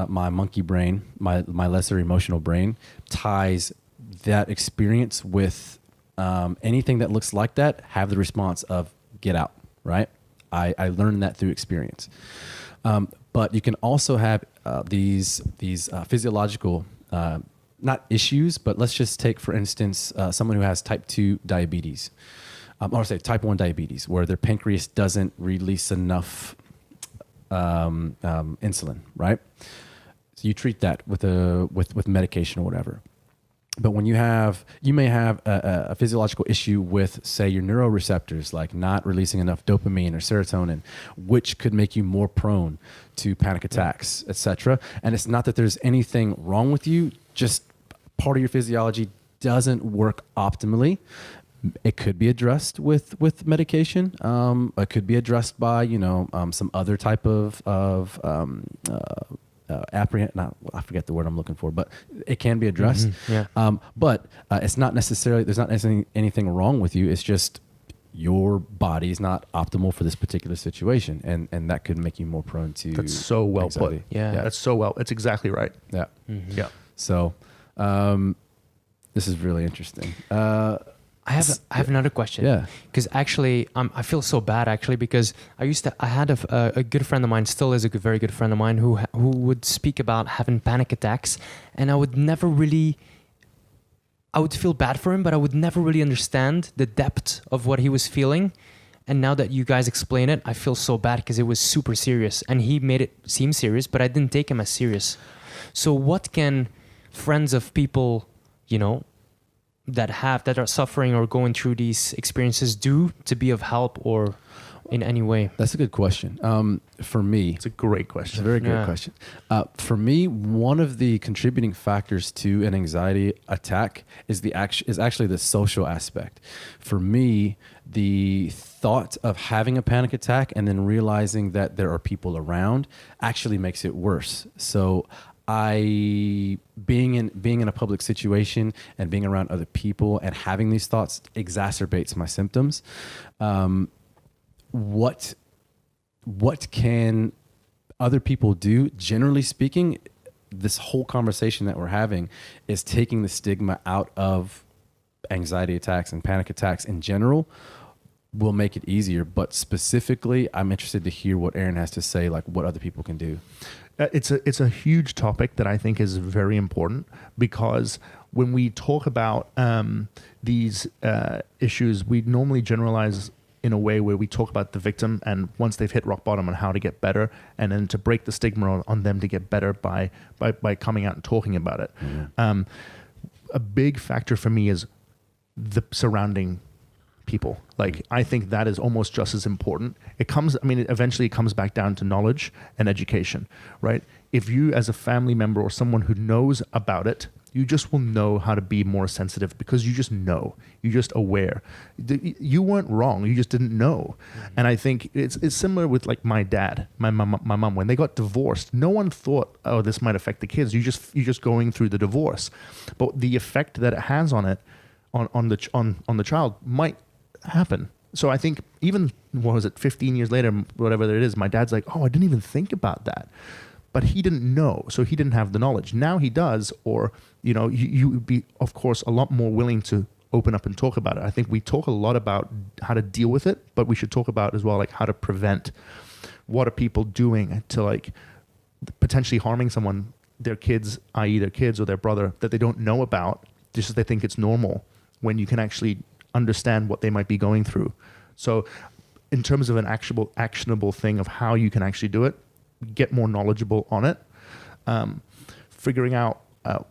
my monkey brain, my lesser emotional brain ties that experience with anything that looks like that, have the response of get out, right? I learned that through experience. But you can also have these physiological, not issues, but let's just take, for instance, someone who has type 2 diabetes, or say type 1 diabetes, where their pancreas doesn't release enough insulin, right? So you treat that with medication or whatever. But when you may have a physiological issue with, say, your neuroreceptors, like not releasing enough dopamine or serotonin, which could make you more prone to panic attacks, etc. And it's not that there's anything wrong with you, just part of your physiology doesn't work optimally. It could be addressed with medication. It could be addressed by some other type of I forget the word I'm looking for, but it can be addressed. Mm-hmm. But it's not necessarily, there's not necessarily anything wrong with you. It's just your body is not optimal for this particular situation, and that could make you more prone to. That's so well anxiety. Put. Yeah, that's so well. It's exactly right. Yeah, mm-hmm. Yeah. So, this is really interesting. I have another question. Yeah. Because actually, I feel so bad actually, because I had a good friend of mine, still is a very good friend of mine, who would speak about having panic attacks, and I would feel bad for him, but I would never really understand the depth of what he was feeling. And now that you guys explain it, I feel so bad because it was super serious, and he made it seem serious, but I didn't take him as serious. So what can friends of people, that are suffering or going through these experiences do to be of help or in any way? That's a good question. For me, it's a great question. It's a very great question. For me, one of the contributing factors to an anxiety attack is actually the social aspect. For me, the thought of having a panic attack and then realizing that there are people around actually makes it worse. So being in a public situation and being around other people and having these thoughts exacerbates my symptoms. What can other people do? Generally speaking, this whole conversation that we're having is taking the stigma out of anxiety attacks and panic attacks in general. Will make it easier, but specifically, I'm interested to hear what Aaron has to say, like what other people can do. It's a huge topic that I think is very important, because when we talk about these issues, we normally generalize in a way where we talk about the victim and once they've hit rock bottom and how to get better, and then to break the stigma on them to get better by coming out and talking about it. Mm-hmm. A big factor for me is the people. Like, I think that is almost just as important. Eventually it comes back down to knowledge and education, right? If you, as a family member or someone who knows about it, you just will know how to be more sensitive, because you just know, you're just aware. You weren't wrong, you just didn't know. Mm-hmm. And I think it's similar with like my dad, my mom, when they got divorced, no one thought, oh, this might affect the kids. You're just going through the divorce, but the effect that it has on it, on the child might happen. So I think even, 15 years later, whatever it is, my dad's like, oh, I didn't even think about that. But he didn't know, so he didn't have the knowledge. Now he does, or, you would be, of course, a lot more willing to open up and talk about it. I think we talk a lot about how to deal with it, but we should talk about as well, like how to prevent. What are people doing to like potentially harming someone, their kids, i.e. their kids or their brother, that they don't know about, just as they think it's normal, when you can actually understand what they might be going through. So in terms of an actionable thing of how you can actually do it, get more knowledgeable on it. Figuring out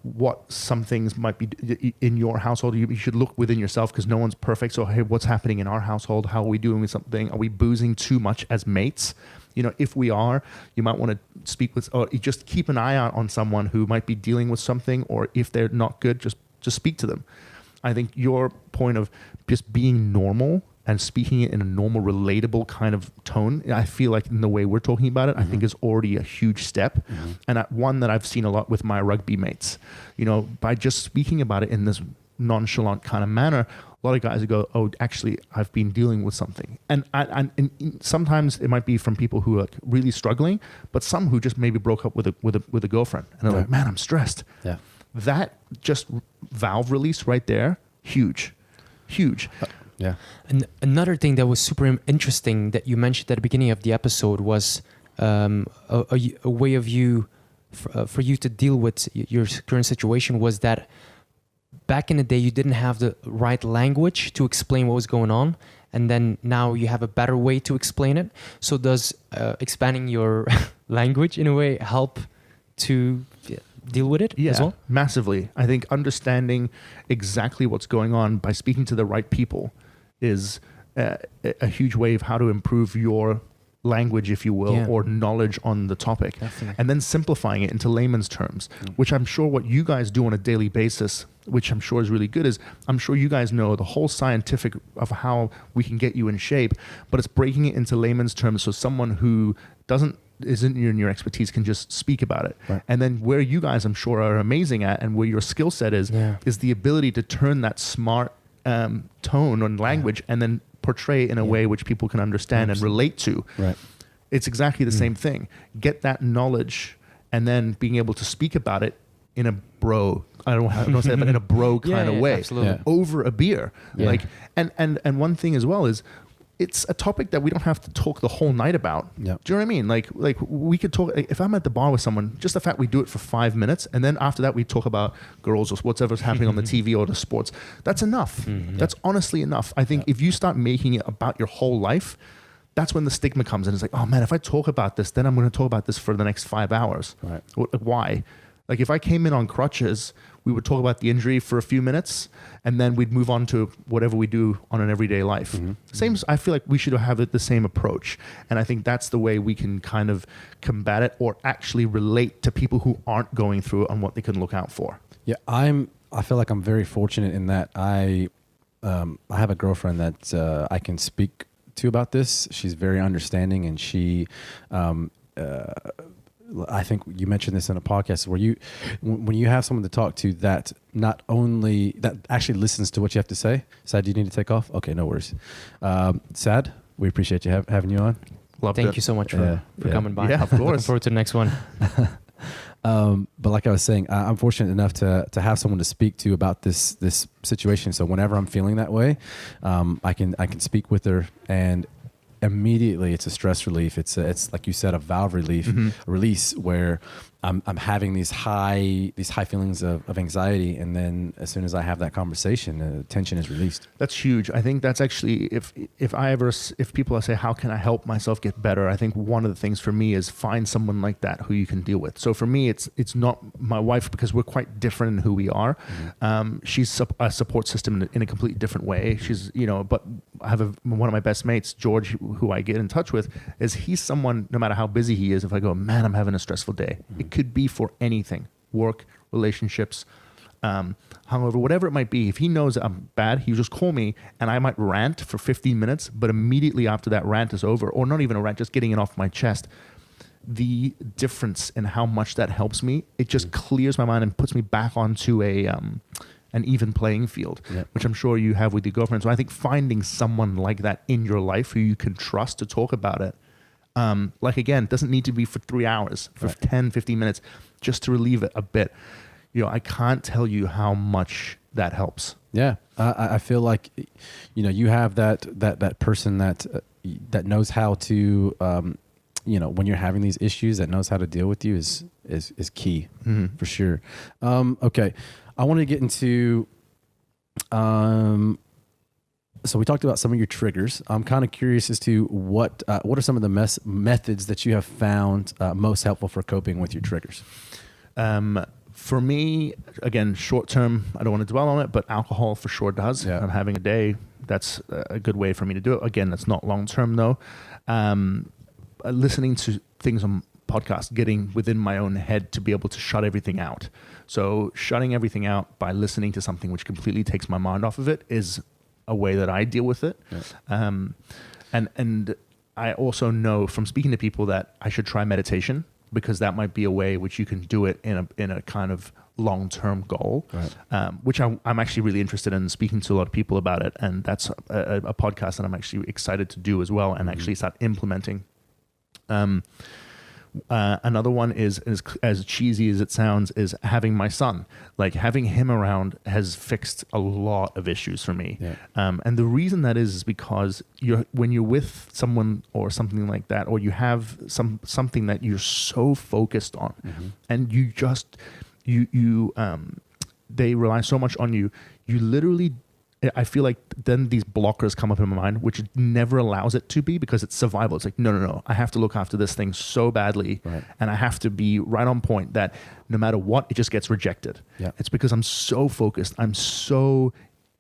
what some things might be in your household. You should look within yourself because no one's perfect. So, hey, what's happening in our household? How are we doing with something? Are we boozing too much as mates? You know, if we are, you might want to speak with, or just keep an eye out on someone who might be dealing with something, or if they're not good, just speak to them. I think your point of just being normal and speaking it in a normal, relatable kind of tone, I feel like in the way we're talking about it, I think is already a huge step. And one that I've seen a lot with my rugby mates. You know, by just speaking about it in this nonchalant kind of manner, a lot of guys go, oh, actually, I've been dealing with something. And sometimes it might be from people who are really struggling, but some who just maybe broke up with a girlfriend. And they're like, man, I'm stressed. Yeah. That just valve release right there, huge. Yeah. And another thing that was super interesting that you mentioned at the beginning of the episode was a way of you for you to deal with your current situation was that back in the day you didn't have the right language to explain what was going on, and then now you have a better way to explain it. So does expanding your language in a way help to deal with it as well? Massively. I think understanding exactly what's going on by speaking to the right people is a huge way of how to improve your language, if you will, or knowledge on the topic. Definitely. And then simplifying it into layman's terms, which I'm sure what you guys do on a daily basis, which I'm sure is really good, is I'm sure you guys know the whole scientific of how we can get you in shape, but it's breaking it into layman's terms so someone who isn't in your expertise can just speak about it. Right. And then where you guys, I'm sure, are amazing at and where your skill set is the ability to turn that smart tone and language and then portray in a way which people can understand and relate to. Right. It's exactly the same thing. Get that knowledge and then being able to speak about it in a bro, I don't know how to say it, but in a bro kind of way, over a beer. Like, and one thing as well is, it's a topic that we don't have to talk the whole night about. Yeah. Do you know what I mean? Like we could talk, if I'm at the bar with someone, just the fact we do it for 5 minutes, and then after that we talk about girls or whatever's happening on the TV or the sports, that's enough. That's honestly enough. I think if you start making it about your whole life, that's when the stigma comes in. It's like, oh man, if I talk about this, then I'm going to talk about this for the next 5 hours. Right. Why? Like if I came in on crutches, we would talk about the injury for a few minutes, and then we'd move on to whatever we do on an everyday life. Same. I feel like we should have it the same approach, and I think that's the way we can kind of combat it or actually relate to people who aren't going through it on what they can look out for. Yeah, I feel like I'm very fortunate in that I have a girlfriend that I can speak to about this. She's very understanding, and she. I think you mentioned this in a podcast where when you have someone to talk to that not only that actually listens to what you have to say. Sad, do you need to take off? Okay, no worries. Sad, we appreciate you having you on. Thank you so much for coming by. Yeah, of course. Looking forward to the next one. But like I was saying, I'm fortunate enough to have someone to speak to about this situation. So whenever I'm feeling that way, I can speak with her, and immediately it's a stress relief. It's like you said, a valve relief, a release where I'm having these high feelings of anxiety, and then as soon as I have that conversation, tension is released. That's huge. I think that's actually if people say, how can I help myself get better? I think one of the things for me is find someone like that who you can deal with. So for me, it's not my wife, because we're quite different in who we are. She's a support system in a completely different way. She's but I have one of my best mates, George, who I get in touch with, is he's someone, no matter how busy he is, if I go, man, I'm having a stressful day. It could be for anything, work, relationships, hungover, whatever it might be. If he knows I'm bad, he'll just call me, and I might rant for 15 minutes, but immediately after that rant is over, or not even a rant, just getting it off my chest, the difference in how much that helps me, it just clears my mind and puts me back onto an even playing field, which I'm sure you have with your girlfriend. So I think finding someone like that in your life who you can trust to talk about it, again, it doesn't need to be for 3 hours, for 10, 15 minutes, just to relieve it a bit. I can't tell you how much that helps. Yeah. I feel like, you have that person that knows how to, when you're having these issues, that knows how to deal with you is key for sure. Okay. I want to get into So we talked about some of your triggers. I'm kind of curious as to what are some of the methods that you have found most helpful for coping with your triggers? For me, again, short term, I don't want to dwell on it, but alcohol for sure does. Yeah. I'm having a day. That's a good way for me to do it. Again, that's not long term though. Listening to things on podcasts, getting within my own head to be able to shut everything out. So shutting everything out by listening to something which completely takes my mind off of it is a way that I deal with it. Yeah. And I also know from speaking to people that I should try meditation, because that might be a way which you can do it in a kind of long-term goal, right. Which I'm actually really interested in speaking to a lot of people about it. And that's a podcast that I'm actually excited to do as well, and actually start implementing. Another one is as cheesy as it sounds, is having my son. Like, having him around has fixed a lot of issues for me. Yeah. And the reason that is because when you're with someone or something like that, or you have something that you're so focused on, and you just they rely so much on you, you literally, I feel like then these blockers come up in my mind, which never allows it to be, because it's survival. It's like, no, I have to look after this thing so badly, right. And I have to be right on point that no matter what, it just gets rejected. Yeah. It's because I'm so focused, I'm so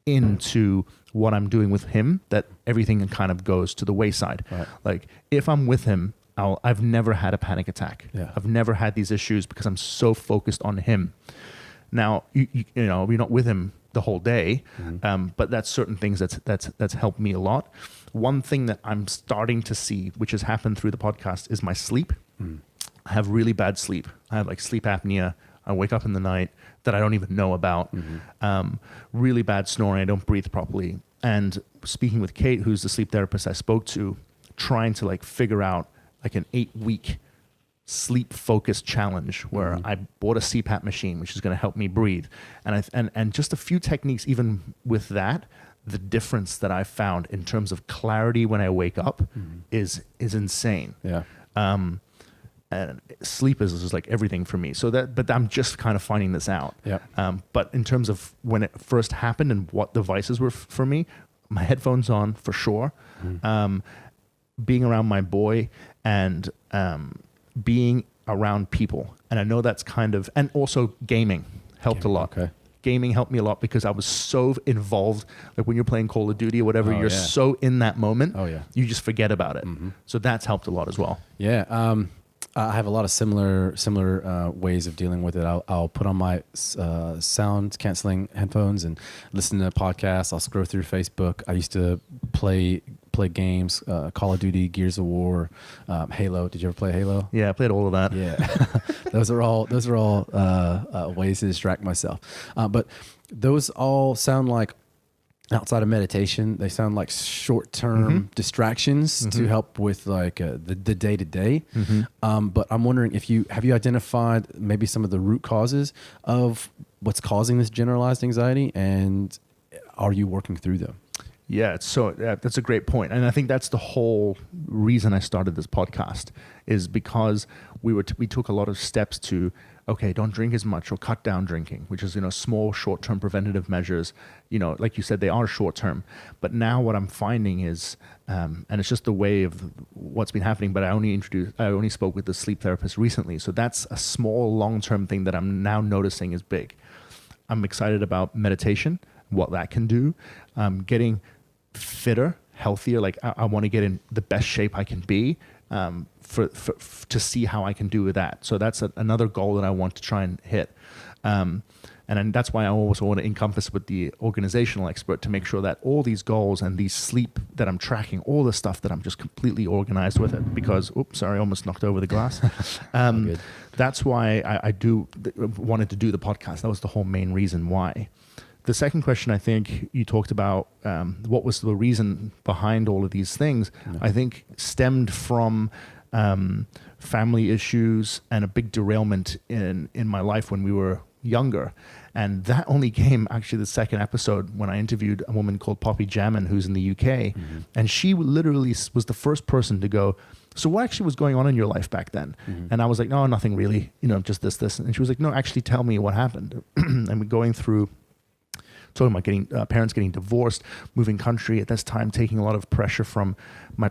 into what I'm doing with him, that everything kind of goes to the wayside. Right. Like, if I'm with him, I've never had a panic attack. Yeah. I've never had these issues because I'm so focused on him. Now, you know, we're not with him the whole day, but that's certain things that's helped me a lot. One thing that I'm starting to see, which has happened through the podcast, is my sleep. I have really bad sleep. I have like sleep apnea. I wake up in the night that I don't even know about. Really bad snoring. I don't breathe properly. And speaking with Kate, who's the sleep therapist I spoke to, trying to like figure out like an 8-week sleep focused challenge where I bought a CPAP machine, which is going to help me breathe. And just a few techniques, even with that, the difference that I found in terms of clarity when I wake up is insane. Yeah. And sleep is just like everything for me. But I'm just kind of finding this out. Yeah. But in terms of when it first happened and what devices were for me, my headphones on for sure. Being around my boy and being around people. And I know that's kind of, and also gaming helped a lot. Okay. Gaming helped me a lot because I was so involved. Like when you're playing Call of Duty or whatever, you're so in that moment, you just forget about it. So that's helped a lot as well. Yeah. I have a lot of similar ways of dealing with it. I'll put on my sound canceling headphones and listen to podcasts. I'll scroll through Facebook. I used to play games, Call of Duty, Gears of War, Halo. Did you ever play Halo? Yeah, I played all of that. Yeah, those are all ways to distract myself. But those all sound like, outside of meditation, they sound like short-term distractions to help with like the day-to-day. But I'm wondering if have you identified maybe some of the root causes of what's causing this generalized anxiety, and are you working through them? Yeah, that's a great point. And I think that's the whole reason I started this podcast, is because we took a lot of steps to, okay, don't drink as much or cut down drinking, which is, small short-term preventative measures. Like you said, they are short-term. But now what I'm finding is, and it's just the way of what's been happening, but I only spoke with the sleep therapist recently. So that's a small long-term thing that I'm now noticing is big. I'm excited about meditation, what that can do, getting fitter, healthier. Like I want to get in the best shape I can be, to see how I can do with that. So that's another goal that I want to try and hit. And that's why I also want to encompass with the organizational expert to make sure that all these goals and these sleep that I'm tracking, all the stuff that I'm just completely organized with it. Because, I almost knocked over the glass. That's why I wanted to do the podcast. That was the whole main reason why. The second question, I think you talked about, what was the reason behind all of these things, I think stemmed from family issues and a big derailment in my life when we were younger. And that only came actually the second episode when I interviewed a woman called Poppy Jammin, who's in the UK. And she literally was the first person to go, so what actually was going on in your life back then? And I was like, no, nothing really, just this. And she was like, no, actually tell me what happened. And we're going through talking about getting parents getting divorced, moving country at this time, taking a lot of pressure from my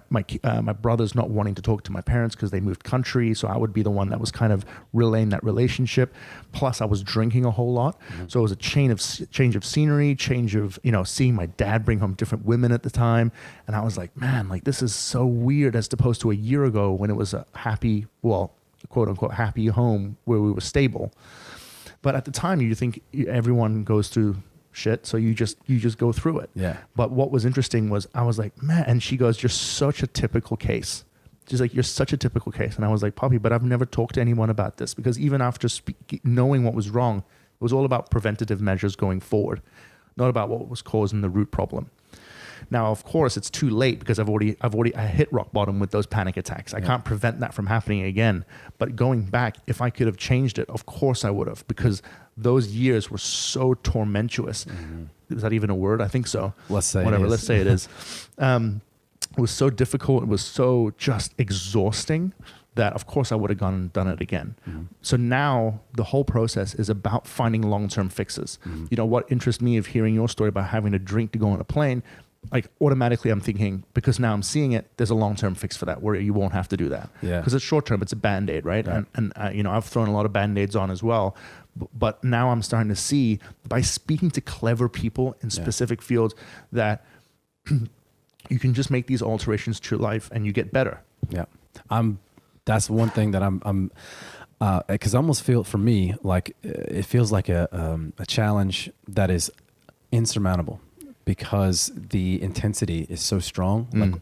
brothers not wanting to talk to my parents because they moved country. So I would be the one that was kind of relaying that relationship. Plus I was drinking a whole lot. So it was a change of scenery, change of, seeing my dad bring home different women at the time. And I was like, man, like this is so weird as opposed to a year ago when it was a happy, well, quote unquote, happy home where we were stable. But at the time you think everyone goes through shit, so you just go through it. Yeah. But what was interesting was I was like, man, and she goes, you're such a typical case. She's like, you're such a typical case. And I was like, Poppy, but I've never talked to anyone about this, because even after knowing what was wrong, it was all about preventative measures going forward, not about what was causing the root problem. Now, of course, it's too late because I hit rock bottom with those panic attacks. I can't prevent that from happening again. But going back, if I could have changed it, of course I would have, because those years were so tormentuous. Is that even a word? I think so. Let's say whatever. it is. Let's say it is. It was so difficult. It was so just exhausting that, of course, I would have gone and done it again. So now the whole process is about finding long-term fixes. What interests me of hearing your story about having a drink to go on a plane, like automatically I'm thinking, because now I'm seeing it, there's a long-term fix for that where you won't have to do that. Yeah. Because it's short-term, it's a Band-Aid, right? And I've thrown a lot of Band-Aids on as well. But now I'm starting to see, by speaking to clever people in specific fields, that you can just make these alterations to your life and you get better. Yeah. That's one thing that I'm because I almost feel, for me, like it feels like a challenge that is insurmountable, because the intensity is so strong. Like,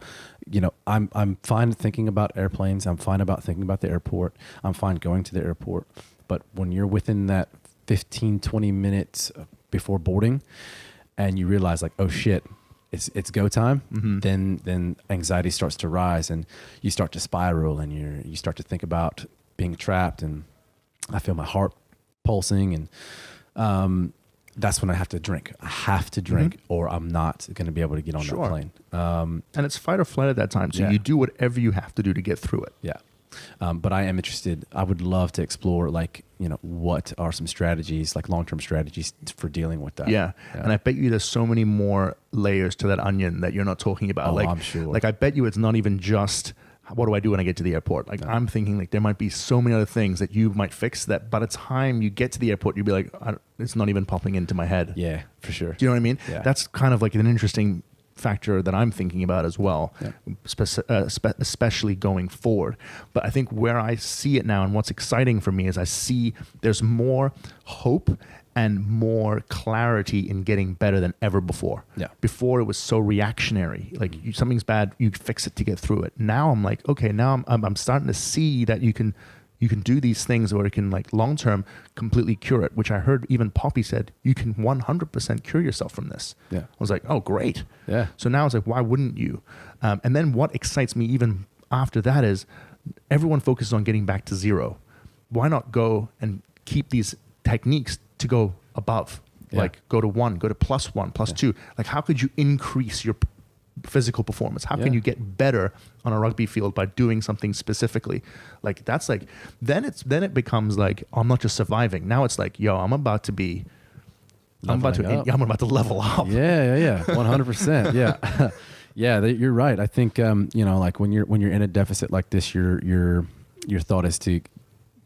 I'm fine thinking about airplanes. I'm fine about thinking about the airport. I'm fine going to the airport. But when you're within that 15, 20 minutes before boarding and you realize like, oh shit, it's go time, then anxiety starts to rise and you start to spiral and you start to think about being trapped, and I feel my heart pulsing, and that's when I have to drink. I have to drink or I'm not going to be able to get on that plane. And it's fight or flight at that time. So you do whatever you have to do to get through it. Yeah. But I am interested. I would love to explore, like, what are some strategies, like long-term strategies for dealing with that. Yeah. And I bet you there's so many more layers to that onion that you're not talking about. Oh, I'm sure. Like I bet you it's not even just, what do I do when I get to the airport? Like I'm thinking like there might be so many other things that you might fix that by the time you get to the airport, you'll be like, it's not even popping into my head. Yeah, for sure. Do you know what I mean? Yeah. That's kind of like an interesting factor that I'm thinking about as well, especially going forward. But I think where I see it now and what's exciting for me is I see there's more hope and more clarity in getting better than ever before. Yeah. Before it was so reactionary. Like something's bad, you fix it to get through it. Now I'm like, okay, now I'm starting to see that you can do these things where it can, like, long-term completely cure it, which I heard even Poppy said, you can 100% cure yourself from this. Yeah. I was like, oh, great. Yeah. So now it's like, why wouldn't you? And then what excites me even after that is everyone focuses on getting back to zero. Why not go and keep these techniques to go above? Yeah. Like go to 1, go to +1, +2. Like how could you increase your physical performance? How can you get better on a rugby field by doing something specifically? Like that's like, then it becomes like, I'm not just surviving. Now it's like, yo, I'm about to level up. Yeah. 100%. Yeah. Yeah. You're right. I think, like when you're in a deficit like this, your thought is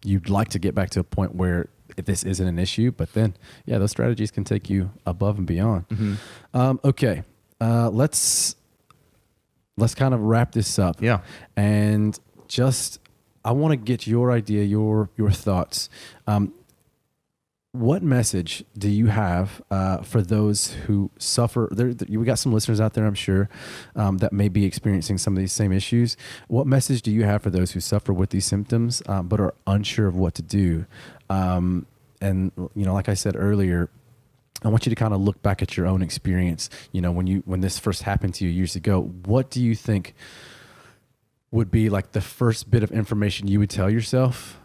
you'd like to get back to a point where this isn't an issue, but then, those strategies can take you above and beyond. Okay. Let's kind of wrap this up. Yeah. And I want to get your idea, your thoughts. What message do you have for those who suffer? We got some listeners out there, I'm sure, that may be experiencing some of these same issues. What message do you have for those who suffer with these symptoms but are unsure of what to do? And like I said earlier, I want you to kind of look back at your own experience. When this first happened to you years ago, what do you think would be like the first bit of information you would tell yourself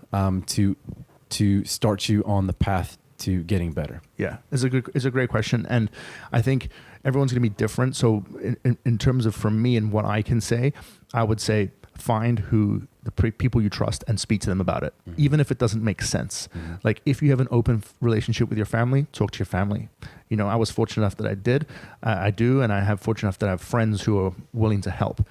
to start you on the path to getting better? Yeah, it's a great question, and I think everyone's going to be different. So in terms of, for me and what I can say, I would say find who people you trust and speak to them about it, even if it doesn't make sense. Like if you have an open relationship with your family, talk to your family. You know, I was fortunate enough that I do, and I have fortunate enough that I have friends who are willing to help.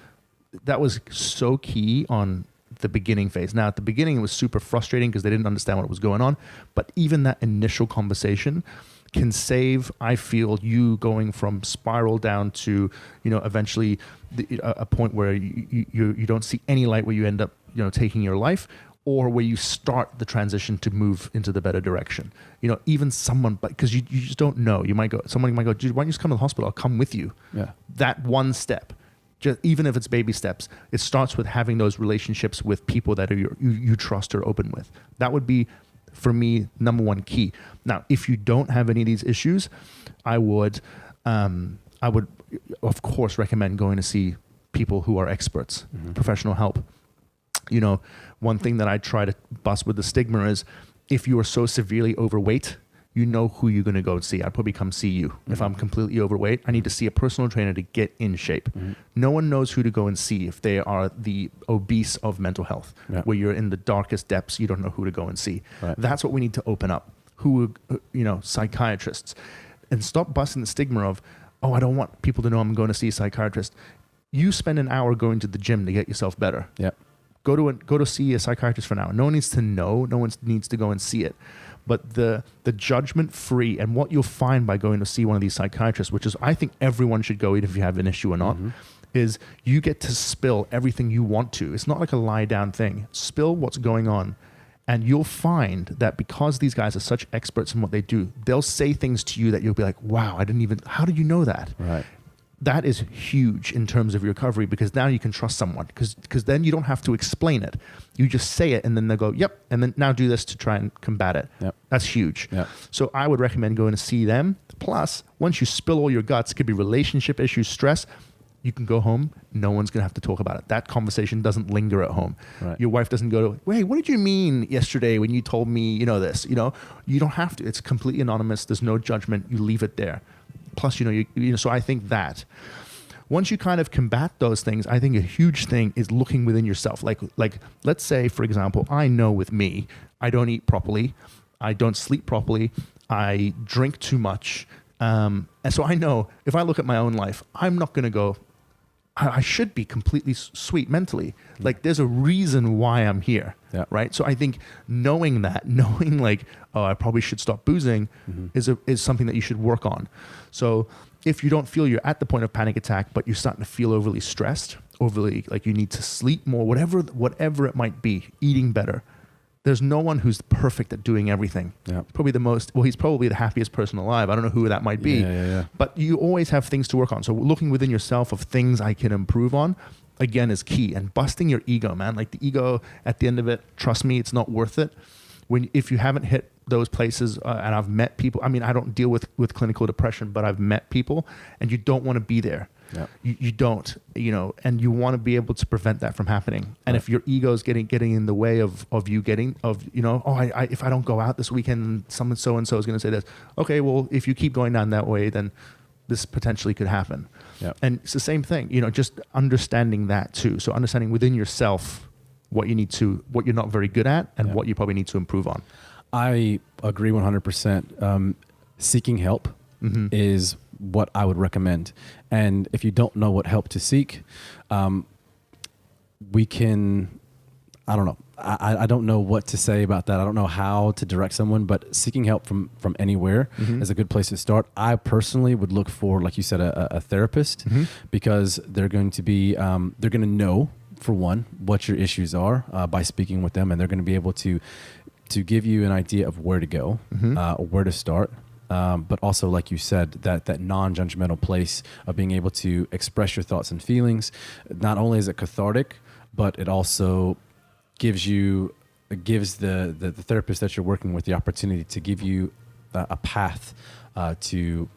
That was so key on the beginning phase. Now, at the beginning, it was super frustrating because they didn't understand what was going on. But even that initial conversation can save, I feel, you going from spiral down to, you know, eventually a point where you don't see any light, where you end up, you know, taking your life, or where you start the transition to move into the better direction. You know, even someone, because you just don't know. Someone might go, dude, why don't you just come to the hospital? I'll come with you. Yeah. That one step. Just, even if it's baby steps, it starts with having those relationships with people that are you trust or open with. That would be, for me, number one key. Now, if you don't have any of these issues, I would of course recommend going to see people who are experts, professional help. You know, one thing that I try to bust with the stigma is, if you are so severely overweight, you know who you're going to go and see. I'd probably come see you. If I'm completely overweight, I need to see a personal trainer to get in shape. No one knows who to go and see if they are the obese of mental health, where you're in the darkest depths, you don't know who to go and see. Right. That's what we need to open up. Who, you know, psychiatrists, and stop busting the stigma of, oh, I don't want people to know I'm going to see a psychiatrist. You spend an hour going to the gym to get yourself better. Yeah. Go to see a psychiatrist for an hour. No one needs to know. No one needs to go and see it. But the judgment-free, and what you'll find by going to see one of these psychiatrists, which is, I think everyone should go, even if you have an issue or not, is you get to spill everything you want to. It's not like a lie-down thing. Spill what's going on. And you'll find that because these guys are such experts in what they do, they'll say things to you that you'll be like, wow, how did you know that? Right. That is huge in terms of your recovery, because now you can trust someone, because then you don't have to explain it. You just say it, and then they'll go, yep, and then now do this to try and combat it. Yep. That's huge. Yep. So I would recommend going to see them. Plus, once you spill all your guts, it could be relationship issues, stress, you can go home. No one's going to have to talk about it. That conversation doesn't linger at home. Right. Your wife doesn't go to, wait, what did you mean yesterday when you told me, you know, this? You know, you don't have to. It's completely anonymous. There's no judgment. You leave it there. Plus, you know, so I think that once you kind of combat those things, I think a huge thing is looking within yourself. Like let's say, for example, I know with me, I don't eat properly. I don't sleep properly. I drink too much. And so I know if I look at my own life, I'm not going to go, I should be completely sweet mentally. Like there's a reason why I'm here, right? So I think knowing like, oh, I probably should stop boozing is something that you should work on. So if you don't feel you're at the point of panic attack, but you're starting to feel overly stressed, overly like you need to sleep more, whatever it might be, eating better. There's no one who's perfect at doing everything. Yeah. He's probably the happiest person alive. I don't know who that might be. But you always have things to work on. So looking within yourself of things I can improve on, again, is key. And busting your ego, man. Like the ego, at the end of it, trust me, it's not worth it. If you haven't hit those places, and I've met people, I mean, I don't deal with clinical depression, but I've met people, and you don't want to be there. Yeah. You don't, you know, and you want to be able to prevent that from happening. And if your ego is getting in the way of you getting, you know, if I don't go out this weekend, someone so-and-so is going to say this. Okay, well, if you keep going down that way, then this potentially could happen. Yeah. And it's the same thing, you know, just understanding that too. So understanding within yourself what you're not very good at, and what you probably need to improve on. I agree 100%. Seeking help is what I would recommend. And if you don't know what help to seek, we can, I don't know. I don't know what to say about that. I don't know how to direct someone, but seeking help from anywhere is a good place to start. I personally would look for, like you said, a therapist, because they're going to be, they're going to know, for one, what your issues are by speaking with them, and they're going to be able to give you an idea of where to go, where to start. But also, like you said, that non-judgmental place of being able to express your thoughts and feelings. Not only is it cathartic, but it also gives the therapist that you're working with the opportunity to give you a path to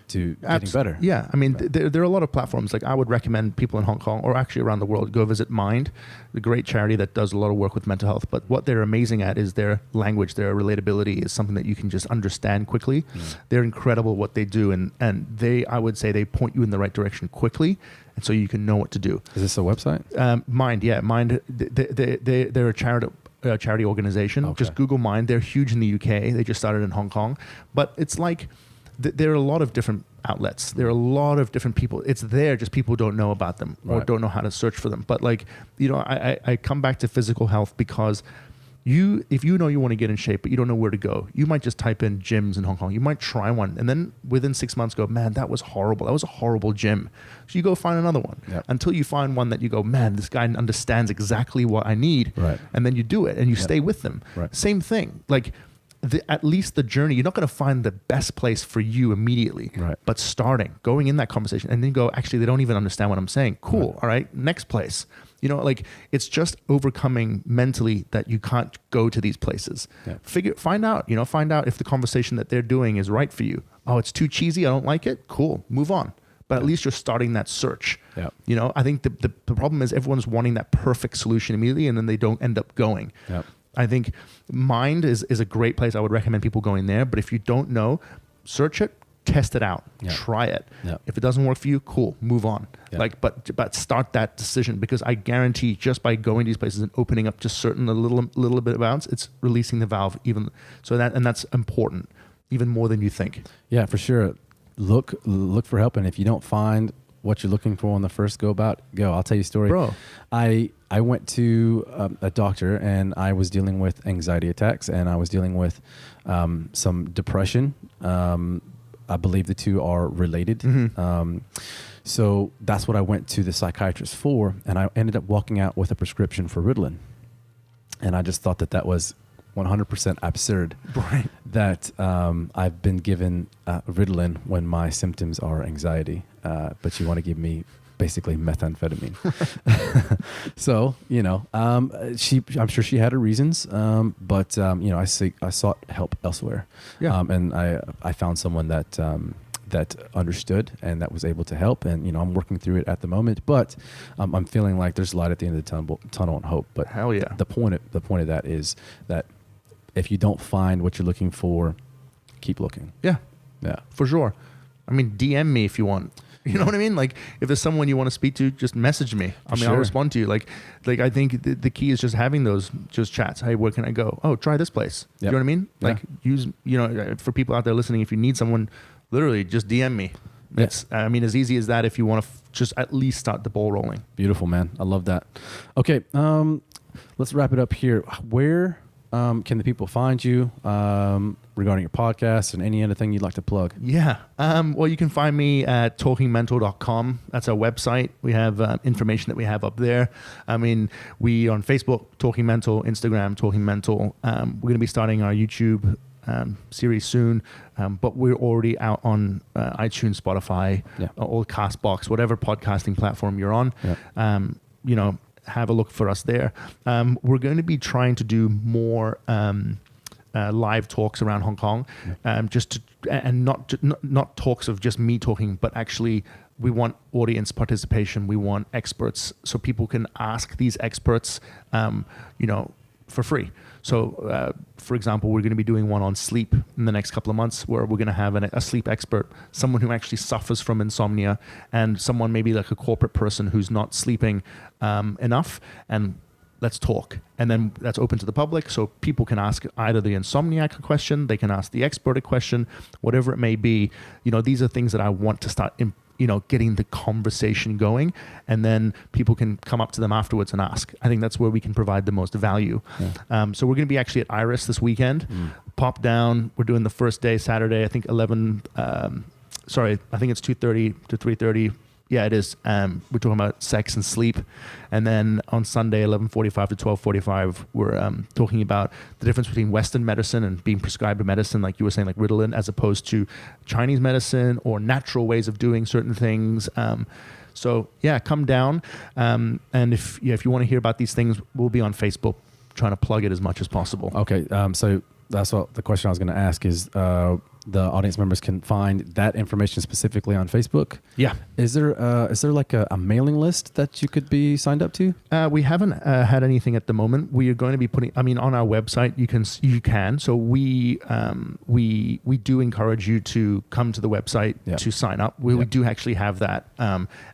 to getting better. Yeah, I mean, there are a lot of platforms. Like I would recommend people in Hong Kong or actually around the world go visit Mind, the great charity that does a lot of work with mental health. But what they're amazing at is their language, their relatability is something that you can just understand quickly. They're incredible what they do, and I would say they point you in the right direction quickly, and so you can know what to do. Is this a website? Mind, yeah, Mind. They're a charity organization. Okay. Just Google Mind. They're huge in the UK. They just started in Hong Kong, but it's like there are a lot of different outlets. There are a lot of different people. It's there, just people don't know about them or Right. don't know how to search for them. But like, you know, I come back to physical health because if you know you want to get in shape, but you don't know where to go, you might just type in gyms in Hong Kong. You might try one, and then within 6 months go, man, that was horrible. That was a horrible gym. So you go find another one until you find one that you go, man, this guy understands exactly what I need. Right. And then you do it, and you stay with them. Right. Same thing. Like, at least the journey, you're not going to find the best place for you immediately, Right. but going in that conversation and then go, actually, they don't even understand what I'm saying. Cool. Right. All right. Next place. You know, like it's just overcoming mentally that you can't go to these places. Yeah. Find out if the conversation that they're doing is right for you. Oh, it's too cheesy. I don't like it. Cool. Move on. But at least you're starting that search. Yeah. You know, I think the problem is everyone's wanting that perfect solution immediately and then they don't end up going. Yeah. I think Mind is a great place. I would recommend people going there. But if you don't know, search it, test it out, try it. Yeah. If it doesn't work for you, cool, move on. Yeah. But start that decision, because I guarantee just by going to these places and opening up just a little bit of bounce, it's releasing the valve even. So that's important, even more than you think. Yeah, for sure. Look for help, and if you don't find what you're looking for on the first go. I'll tell you a story. Bro. I went to a doctor, and I was dealing with anxiety attacks, and I was dealing with some depression. I believe the two are related. Mm-hmm. So that's what I went to the psychiatrist for, and I ended up walking out with a prescription for Ritalin. And I just thought that was 100% absurd. Right. That I've been given Ritalin when my symptoms are anxiety, but you want to give me basically methamphetamine. So, I'm sure she had her reasons, but I sought help elsewhere. Yeah. And I found someone that understood and that was able to help, and I'm working through it at the moment, but I'm feeling like there's light at the end of the tunnel and hope. But hell yeah. The point of that is that if you don't find what you're looking for, keep looking. Yeah. Yeah. For sure. I mean, DM me if you want. You know what I mean? Like, if there's someone you want to speak to, just message me. I'll respond to you. Like I think the key is just having those chats. Hey, where can I go? Oh, try this place. Yep. You know what I mean? Yeah. Like, use, for people out there listening, if you need someone, literally just DM me. It's, I mean, as easy as that if you want to just at least start the ball rolling. Beautiful, man. I love that. Okay. Let's wrap it up here. Where can the people find you regarding your podcast and any other thing you'd like to plug? Yeah. Well, you can find me at talkingmental.com. That's our website. We have information that we have up there. I mean, we on Facebook, Talking Mental, Instagram, Talking Mental. We're going to be starting our YouTube series soon, but we're already out on iTunes, Spotify, or Castbox, whatever podcasting platform you're on. Yeah. Have a look for us there. We're going to be trying to do more live talks around Hong Kong, not talks of just me talking, but actually we want audience participation. We want experts, so people can ask these experts, for free. So, for example, we're going to be doing one on sleep in the next couple of months, where we're going to have a sleep expert, someone who actually suffers from insomnia, and someone maybe like a corporate person who's not sleeping enough, and let's talk. And then that's open to the public, so people can ask either the insomniac a question, they can ask the expert a question, whatever it may be. These are things that I want to start getting the conversation going, and then people can come up to them afterwards and ask. I think that's where we can provide the most value. Yeah. So we're going to be actually at Iris this weekend. Pop down. We're doing the first day, Saturday, I think 11, I think it's 2:30 to 3:30. Yeah, it is. We're talking about sex and sleep. And then on Sunday, 11:45 to 12:45, we're talking about the difference between Western medicine and being prescribed a medicine, like you were saying, like Ritalin, as opposed to Chinese medicine or natural ways of doing certain things. So yeah, come down. And if you want to hear about these things, we'll be on Facebook trying to plug it as much as possible. Okay. So that's what the question I was going to ask is, the audience members can find that information specifically on Facebook. Yeah. Is there like a mailing list that you could be signed up to? We haven't had anything at the moment. We are going to be putting, on our website, you can. So we do encourage you to come to the website to sign up. We do actually have that.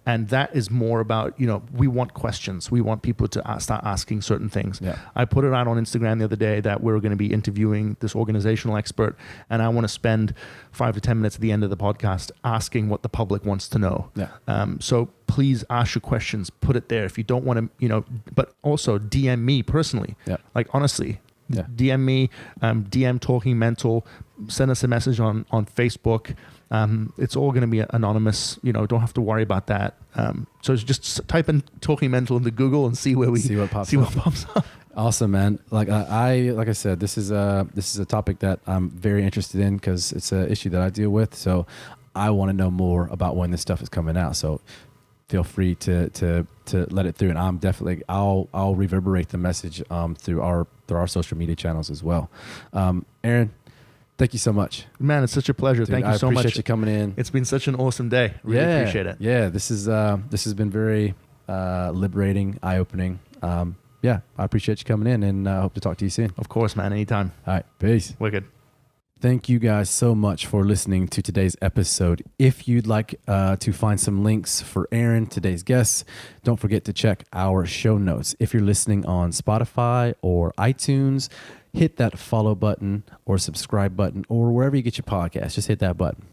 And that is more about, we want questions. We want people to start asking certain things. Yeah. I put it out on Instagram the other day that we're going to be interviewing this organizational expert, and I want to spend 5 to 10 minutes at the end of the podcast asking what the public wants to know. Yeah. So please ask your questions, put it there. If you don't want to, but also DM me personally. Yeah. Like, honestly, Yeah. DM me, DM Talking Mental, send us a message on Facebook. It's all going to be anonymous. Don't have to worry about that. So just type in Talking Mental into Google and see what pops up. Awesome, man. Like I said, this is a topic that I'm very interested in because it's an issue that I deal with. So I want to know more about when this stuff is coming out. So feel free to let it through, and I'm definitely I'll reverberate the message through our social media channels as well. Aaron, thank you so much. Man, it's such a pleasure. Dude, Thank you so much. I appreciate you coming in. It's been such an awesome day. Really appreciate it. Yeah, this has been very liberating, eye-opening. Yeah, I appreciate you coming in, and I hope to talk to you soon. Of course, man. Anytime. All right, peace. Wicked. Thank you guys so much for listening to today's episode. If you'd like to find some links for Aaron, today's guest, don't forget to check our show notes. If you're listening on Spotify or iTunes, hit that follow button or subscribe button, or wherever you get your podcast, just hit that button.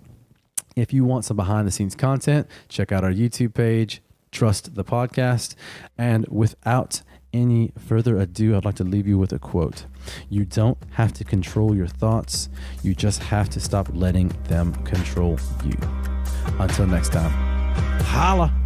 If you want some behind the scenes content, check out our YouTube page, Trust the Podcast. And without any further ado, I'd like to leave you with a quote. You don't have to control your thoughts. You just have to stop letting them control you. Until next time, holla.